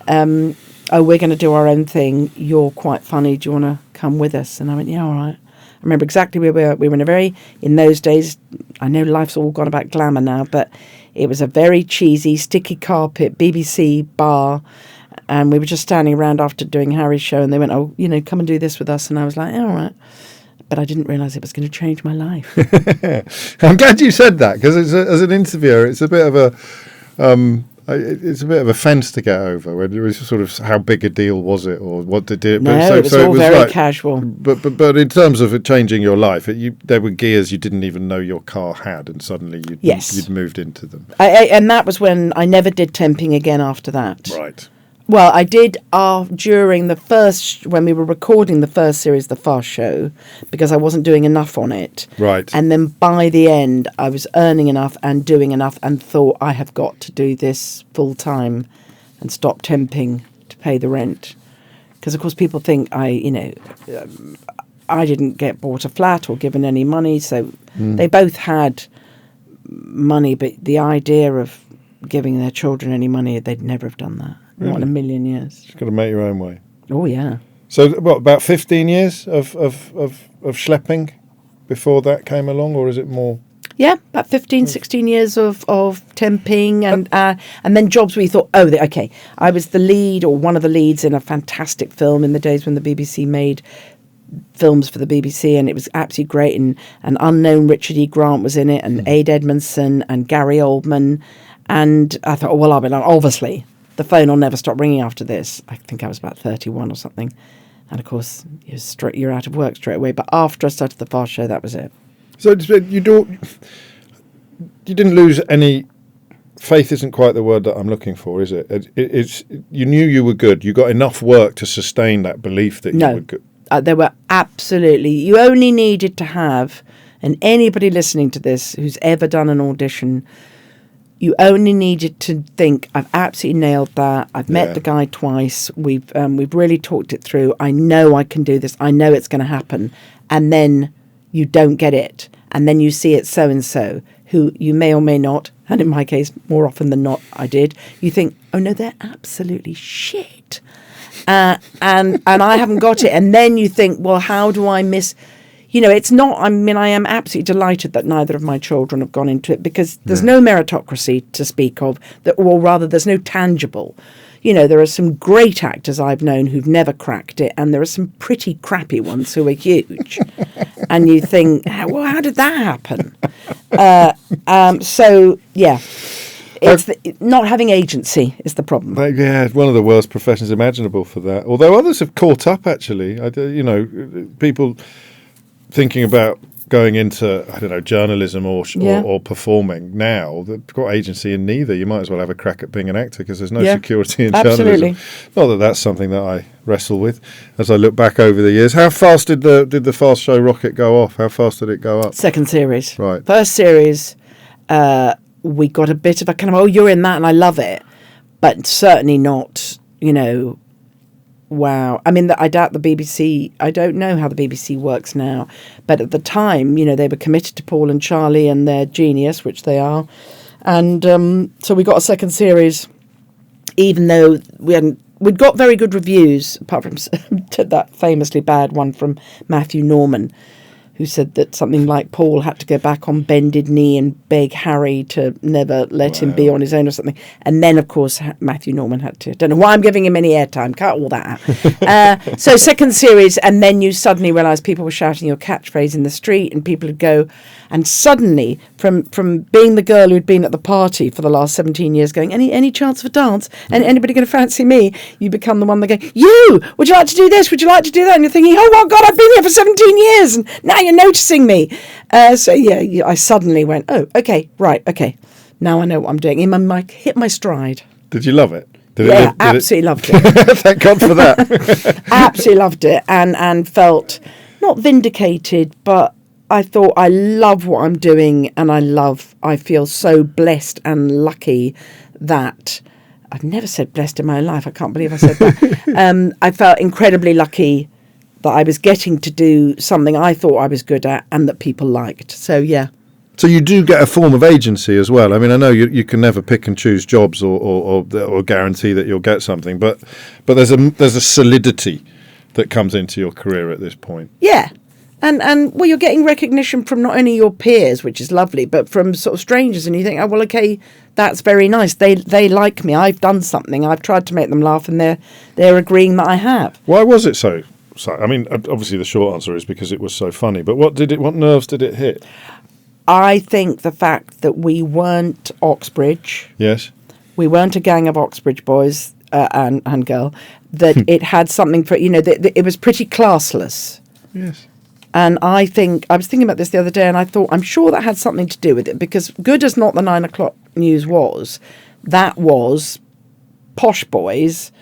We're going to do our own thing. You're quite funny. Do you want to come with us? And I went, yeah, all right. I remember exactly where we were. We were in those days, I know life's all gone about glamour now, but it was a very cheesy, sticky carpet, BBC bar. And we were just standing around after doing Harry's show, and they went, oh, come and do this with us. And I was like, yeah, all right. But I didn't realise it was going to change my life. I'm glad you said that, because as an interviewer, it's a bit of a fence to get over. When it was sort of, how big a deal was it, or what did it? No, it was all very casual. But in terms of it changing your life, there were gears you didn't even know your car had, and suddenly you'd moved into them. And that was when I never did temping again after that. Right. Well, I did during the first, when we were recording the first series, The Fast Show, because I wasn't doing enough on it. Right. And then by the end, I was earning enough and doing enough and thought, I have got to do this full time and stop temping to pay the rent. Because, of course, people think I didn't get bought a flat or given any money. So they both had money, but the idea of giving their children any money, they'd never have done that. Really? Not in a million years. You've got to make your own way. Oh, yeah. So, about 15 years of schlepping before that came along, or is it more? Yeah, about 15, 16 years of temping and then jobs where you thought, okay, I was the lead or one of the leads in a fantastic film in the days when the BBC made films for the BBC, and it was absolutely great. And an unknown Richard E. Grant was in it, and Ade Edmondson and Gary Oldman. And I thought, I'll be like, obviously, the phone will never stop ringing after this. I think I was about 31 or something. And, of course, you're out of work straight away. But after I started The Fast Show, that was it. So you didn't lose any faith isn't quite the word that I'm looking for, is it? It's you knew you were good. You got enough work to sustain that belief that you were good. There were absolutely. You only needed to have, and anybody listening to this who's ever done an audition, you only needed to think, I've absolutely nailed that. I've met the guy twice. We've really talked it through. I know I can do this. I know it's going to happen. And then you don't get it. And then you see it so-and-so, who you may or may not, and in my case, more often than not, I did. You think, oh, no, they're absolutely shit. And I haven't got it. And then you think, well, how do I miss... it's not... I mean, I am absolutely delighted that neither of my children have gone into it, because there's no meritocracy to speak of, or rather, there's no tangible. There are some great actors I've known who've never cracked it, and there are some pretty crappy ones who are huge. And you think, well, how did that happen? So, yeah. It's not having agency is the problem. One of the worst professions imaginable for that. Although others have caught up, actually. People thinking about going into, I don't know, journalism or performing now, they've got agency in neither. You might as well have a crack at being an actor, because there's no security in journalism. Not that that's something that I wrestle with as I look back over the years. How fast did the fast show rocket go off? How fast did it go up? Second series. Right. First series, we got a bit of a kind of, oh, you're in that and I love it. But certainly not, wow. I mean, I doubt the BBC, I don't know how the BBC works now. But at the time, they were committed to Paul and Charlie and their genius, which they are. And so we got a second series, even though we'd got very good reviews, apart from that famously bad one from Matthew Norman, who said that something like Paul had to go back on bended knee and beg Harry to never let him be on his own or something. And then, of course, Matthew Norman had to. Don't know why I'm giving him any airtime. Cut all that out. So second series, and then you suddenly realise people were shouting your catchphrase in the street, and people would go, and suddenly, from being the girl who'd been at the party for the last 17 years going, any chance of a dance? And anybody going to fancy me? You become the one that go, you, would you like to do this? Would you like to do that? And you're thinking, oh, my God, I've been here for 17 years, and now you're noticing me. I suddenly went, oh, okay, right, okay. Now I know what I'm doing. Hit my stride. Did you love it? Absolutely loved it. Thank God for that. Absolutely loved it, and felt not vindicated, but I thought, I love what I'm doing, and I feel so blessed and lucky that I've never said blessed in my life. I can't believe I said that. I felt incredibly lucky that I was getting to do something I thought I was good at and that people liked. So, yeah. So you do get a form of agency as well. I mean, I know you can never pick and choose jobs or guarantee that you'll get something, but there's a solidity that comes into your career at this point. Yeah. And well, you're getting recognition from not only your peers, which is lovely, but from sort of strangers, and you think, oh, well, okay, that's very nice. They like me. I've done something. I've tried to make them laugh, and they're agreeing that I have. Why was it so? I mean, obviously the short answer is because it was so funny. But what nerves did it hit? I think the fact that we weren't Oxbridge. Yes. We weren't a gang of Oxbridge boys and girl. That it had something for it was pretty classless. Yes. And I was thinking about this the other day, and I thought, I'm sure that had something to do with it, because good as not the 9 o'clock news was, that was Posh Boys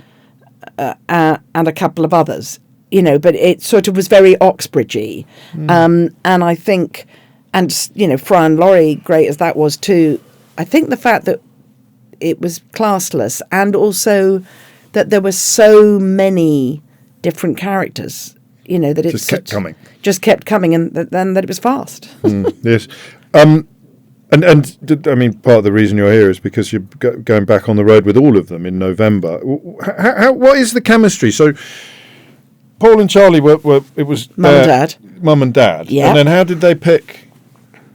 and a couple of others, but it sort of was very Oxbridgey. And I think, and, Fry and Laurie, great as that was too, I think the fact that it was classless, and also that there were so many different characters, that it just kept coming, and then that it was fast. Yes. And I mean, part of the reason you're here is because you're going back on the road with all of them in November. What is the chemistry? So Paul and Charlie it was Mum and Dad. Yeah. And then how did they pick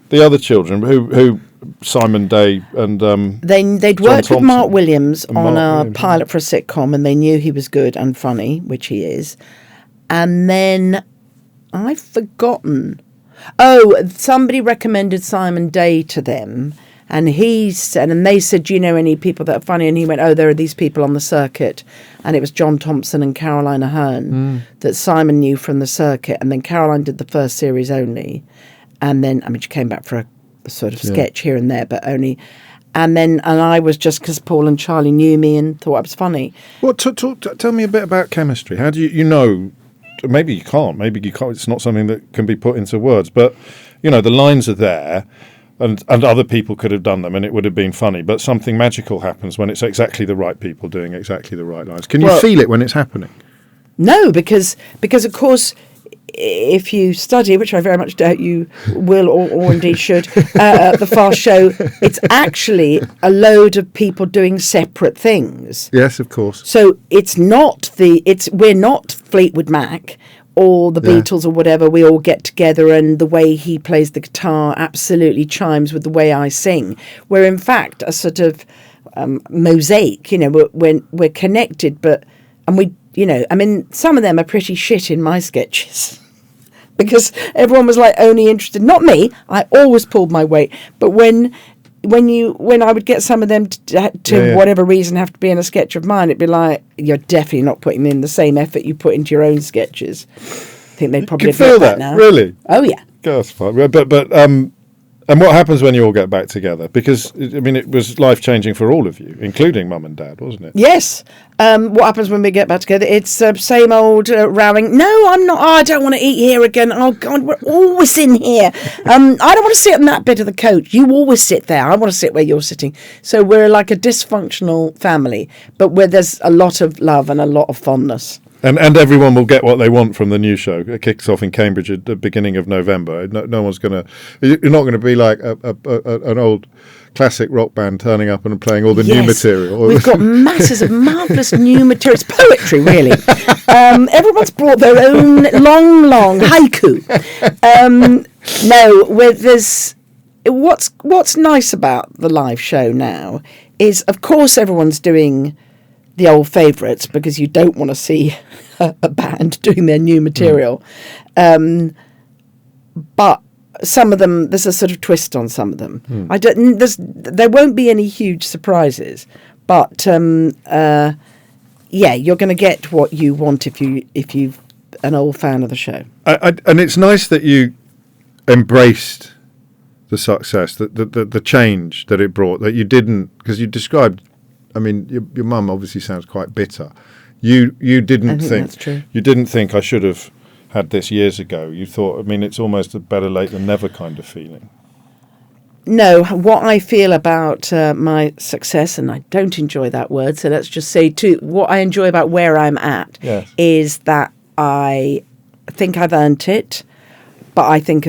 the other children? Who Simon Day and they'd worked with Mark Williams on a pilot for a sitcom, and they knew he was good and funny, which he is. And then I've forgotten. Oh, somebody recommended Simon Day to them, and they said, do you know any people that are funny? And he went, oh, there are these people on the circuit. And it was John Thompson and Caroline Aherne that Simon knew from the circuit. And then Caroline did the first series only. And then, she came back for a sort of sketch here and there, but only. and I was just because Paul and Charlie knew me and thought I was funny. Well, tell me a bit about chemistry. How do you know? Maybe you can't. Maybe you can't. It's not something that can be put into words. But the lines are there, and other people could have done them, and it would have been funny. But something magical happens when it's exactly the right people doing exactly the right lines. Can you feel it when it's happening? No, because of course, if you study, which I very much doubt you will or indeed should, at the Fast Show, it's actually a load of people doing separate things. Yes, of course. So we're not Fleetwood Mac or the Beatles or whatever. We all get together, and the way he plays the guitar absolutely chimes with the way I sing. We're in fact a sort of mosaic. We're connected, and we. Some of them are pretty shit in my sketches because everyone was like only interested, not me. I always pulled my weight, but when I would get some of them to whatever reason have to be in a sketch of mine, it'd be like, you're definitely not putting in the same effort you put into your own sketches. I think they'd probably feel that now. Really? Oh yeah. That's fine. But and what happens when you all get back together? Because it was life-changing for all of you, including Mum and Dad, wasn't it? Yes. What happens when we get back together? It's same old rowing. No, I'm not. Oh, I don't want to eat here again. Oh, God, we're always in here. I don't want to sit on that bit of the coach. You always sit there. I want to sit where you're sitting. So we're like a dysfunctional family, but where there's a lot of love and a lot of fondness. And everyone will get what they want from the new show. It kicks off in Cambridge at the beginning of November. No one's going to... You're not going to be like an old classic rock band turning up and playing all the new material. We've got masses of marvellous new material. It's poetry, really. Everyone's brought their own long haiku. What's nice about the live show now is, of course, everyone's doing the old favourites because you don't want to see a band doing their new material. But some of them, there's a sort of twist on some of them. There won't be any huge surprises, but you're going to get what you want if you're an old fan of the show. And it's nice that you embraced the success, the change that it brought, that you didn't, because you described, your mum obviously sounds quite bitter. You didn't think that's true. You didn't think I should have had this years ago. You thought, it's almost a better late than never kind of feeling. No, what I feel about my success, and I don't enjoy that word, so let's just say what I enjoy about where I'm at is that I think I've earned it, but I think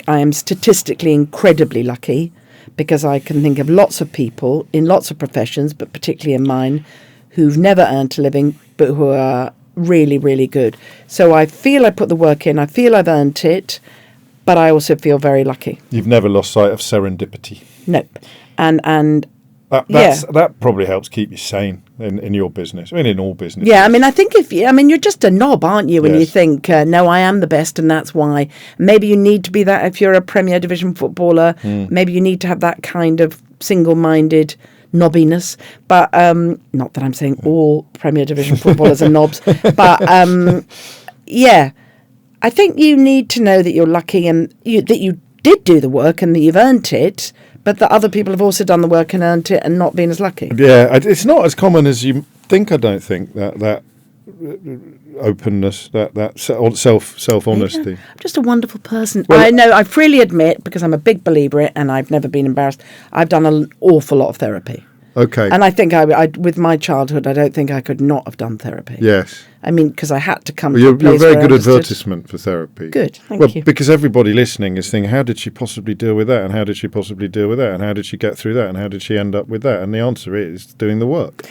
I am statistically incredibly lucky, because I can think of lots of people in lots of professions, but particularly in mine, who've never earned a living, but who are really, really good. So I feel I put the work in. I feel I've earned it, but I also feel very lucky. You've never lost sight of serendipity. No. And that probably helps keep you sane in your business. In all businesses. Yeah, I think you're just a knob, aren't you? When you think, no, I am the best, and that's why. Maybe you need to be that if you're a Premier Division footballer. Maybe you need to have that kind of single-minded knobbiness. But not that I'm saying all Premier Division footballers are knobs. But I think you need to know that you're lucky and that you did do the work and that you've earned it, but that other people have also done the work and earned it and not been as lucky. Yeah, it's not as common as you think. I don't think that openness, that self-honesty. I'm just a wonderful person. Well, I know, I freely admit, because I'm a big believer in it and I've never been embarrassed, I've done an awful lot of therapy. Okay. And I think I with my childhood, I don't think I could not have done therapy. Yes. Because I had to come to you're a place very where good I understood. advertisement for therapy. Good, thank you. Because everybody listening is thinking, how did she possibly deal with that? And how did she possibly deal with that? And how did she get through that? And how did she end up with that? And the answer is doing the work.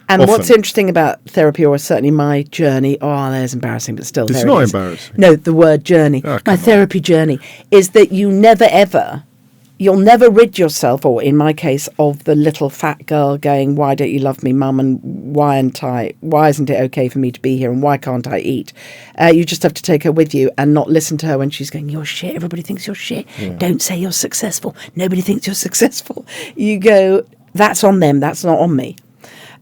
And often. What's interesting about therapy, or certainly my journey, there's embarrassing, but still it's not embarrassing. No, the word journey, my therapy journey, is that you'll never rid yourself, or in my case, of the little fat girl going, why don't you love me, mum, and why isn't it okay for me to be here, and why can't I eat? You just have to take her with you and not listen to her when she's going, you're shit, everybody thinks you're shit. Yeah. Don't say you're successful. Nobody thinks you're successful. You go, that's on them, that's not on me.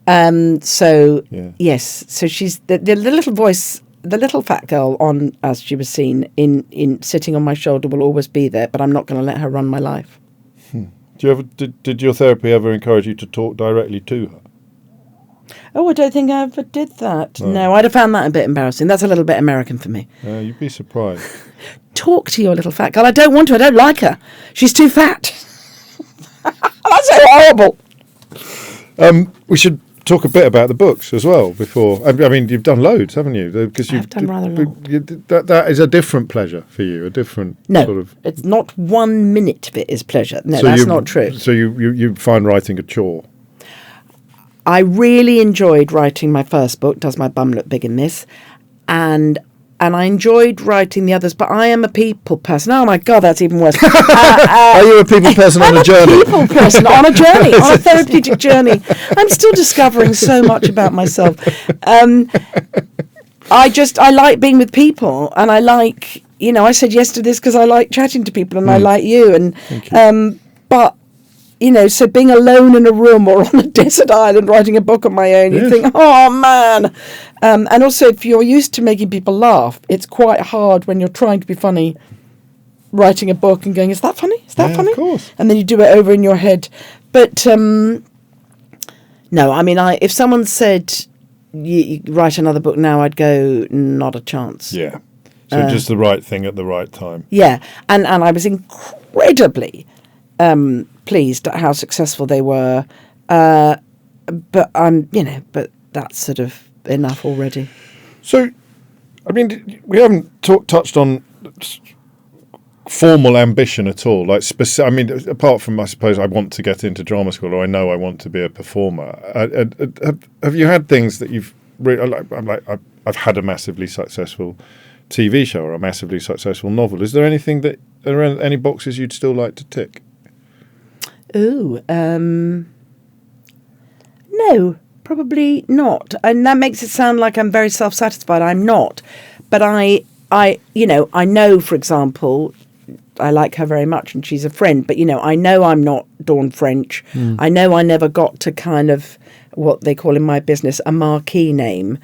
Yes, so she's the little voice, the little fat girl on, as she was seen, in sitting on my shoulder will always be there, but I'm not going to let her run my life. Did your therapy ever encourage you to talk directly to her? Oh, I don't think I ever did that. No. No, I'd have found that a bit embarrassing. That's a little bit American for me. You'd be surprised. Talk to your little fat girl. I don't want to. I don't like her. She's too fat. That's so horrible. We should talk a bit about the books as well before. I mean, you've done loads, haven't you? Because I've done rather a lot. That is a different pleasure for you. A different sort of. It's not 1 minute of it is pleasure. No, that's not true. So you find writing a chore. I really enjoyed writing my first book, Does My Bum Look Big in This? And I enjoyed writing the others, but I am a people person. Oh my God, that's even worse. Are you a people person on a journey? I'm a people person on a journey, on a therapeutic journey. I'm still discovering so much about myself. I like being with people, and I like, I said yes to this because I like chatting to people, and I like you. And but so being alone in a room or on a desert island writing a book on my own, you think, oh man. And also, if you're used to making people laugh, it's quite hard when you're trying to be funny, writing a book and going, is that funny? Is that funny? Of course. And then you do it over in your head. But no, I mean, if someone said, you write another book now, I'd go, not a chance. Yeah. So just the right thing at the right time. Yeah. And I was incredibly pleased at how successful they were, but but that's sort of enough already. So, I mean, we haven't touched on formal ambition at all. Like, I mean, apart from, I suppose, I want to get into drama school, or I know I want to be a performer. Have you had things that you've really? I've had a massively successful TV show or a massively successful novel. Is there anything are there any boxes you'd still like to tick? Ooh, no, probably not. And that makes it sound like I'm very self-satisfied. I'm not. But I know, for example, I like her very much and she's a friend, but, I know I'm not Dawn French. I know I never got to kind of what they call in my business a marquee name.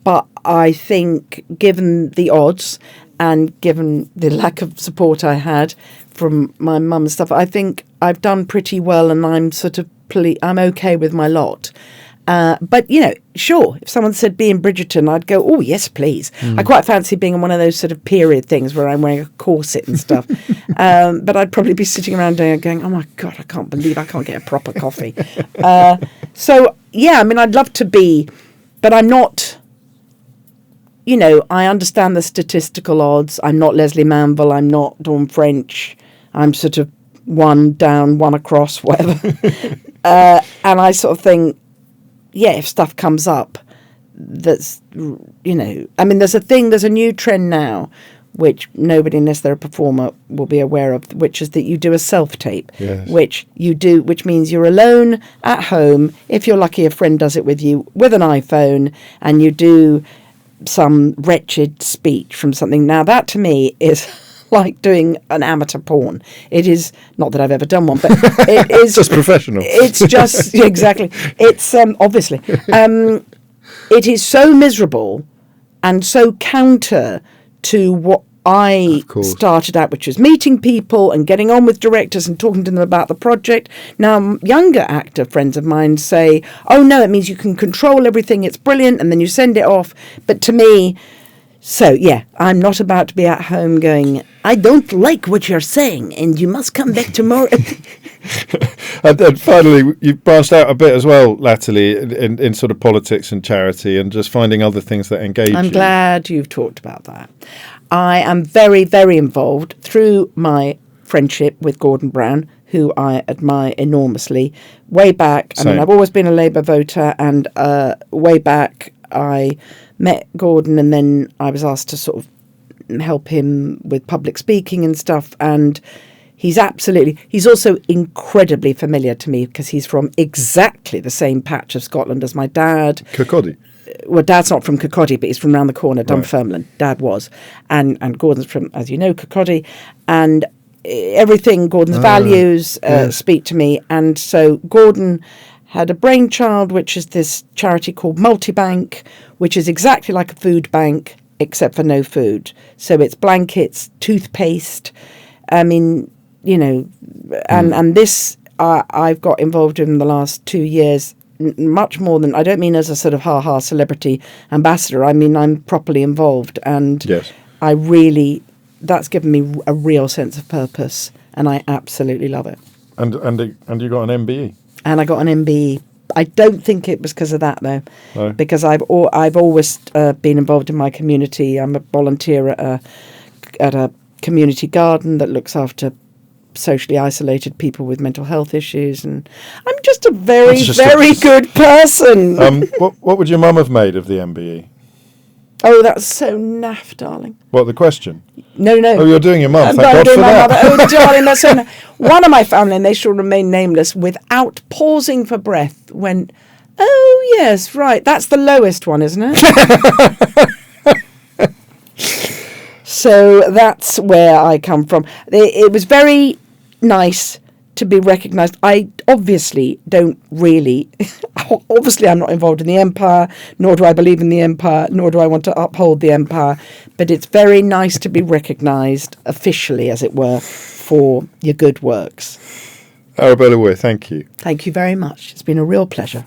But I think given the odds and given the lack of support I had from my mum and stuff, I think I've done pretty well, and I'm sort of I'm okay with my lot. But sure, if someone said be in Bridgerton, I'd go, oh yes, please. I quite fancy being in one of those sort of period things where I'm wearing a corset and stuff. But I'd probably be sitting around going, oh my God, I can't believe I can't get a proper coffee. So yeah, I mean, I'd love to be, but I'm not. I understand the statistical odds. I'm not Leslie Manville. I'm not Dawn French. I'm sort of one down, one across, whatever. And I sort of think, yeah, if stuff comes up, that's, I mean, there's a new trend now, which nobody, unless they're a performer, will be aware of, which is that you do a self-tape, yes. which means you're alone at home. If you're lucky, a friend does it with you with an iPhone, and you do some wretched speech from something. Now, that to me is like doing an amateur porn. It is not that I've ever done one, but it is just professional. It's just exactly. It's obviously it is so miserable and so counter to what I started out, which was meeting people and getting on with directors and talking to them about the project. Now, younger actor friends of mine say, oh no, it means you can control everything, it's brilliant, and then you send it off. But to me, so yeah, I'm not about to be at home going, I don't like what you're saying and you must come back tomorrow. And finally, you've branched out a bit as well latterly in sort of politics and charity and just finding other things that engage you. I'm glad you've talked about that. I am very, very involved through my friendship with Gordon Brown, who I admire enormously. Way back, I mean, I've always been a Labour voter, and way back I met Gordon, and then I was asked to sort of help him with public speaking and stuff, and he's also incredibly familiar to me because he's from exactly the same patch of Scotland as my dad. Kirkcaldy. Well, Dad's not from Kirkcaldy, but he's from round the corner, Dunfermline. Right. Dad was. And Gordon's from, as you know, Kirkcaldy. And everything, Gordon's values speak to me. And so Gordon had a brainchild, which is this charity called Multibank, which is exactly like a food bank, except for no food. So it's blankets, toothpaste. I mean, and this, I've got involved in the last 2 years, much more than, I don't mean as a sort of ha-ha celebrity ambassador. I mean, I'm properly involved, and Yes. that's given me a real sense of purpose, and I absolutely love it. And you got an MBE? And I got an MBE. I don't think it was because of that, though, No. because I've always been involved in my community. I'm a volunteer at a community garden that looks after socially isolated people with mental health issues, and I'm just a very good person. What would your mum have made of the MBE? Oh, that's so naff, darling. What, the question? No. Oh, you're doing your mum. I'm Thank God doing for my that. mother. Oh, darling, that's so naff. One of my family, and they shall remain nameless, without pausing for breath, went, "Oh, yes, right. That's the lowest one, isn't it?" So that's where I come from. It was very nice to be recognised. I obviously don't really, obviously I'm not involved in the empire, nor do I believe in the empire, nor do I want to uphold the empire, but it's very nice to be recognised officially, as it were, for your good works. Arabella Weir, thank you. Thank you very much. It's been a real pleasure.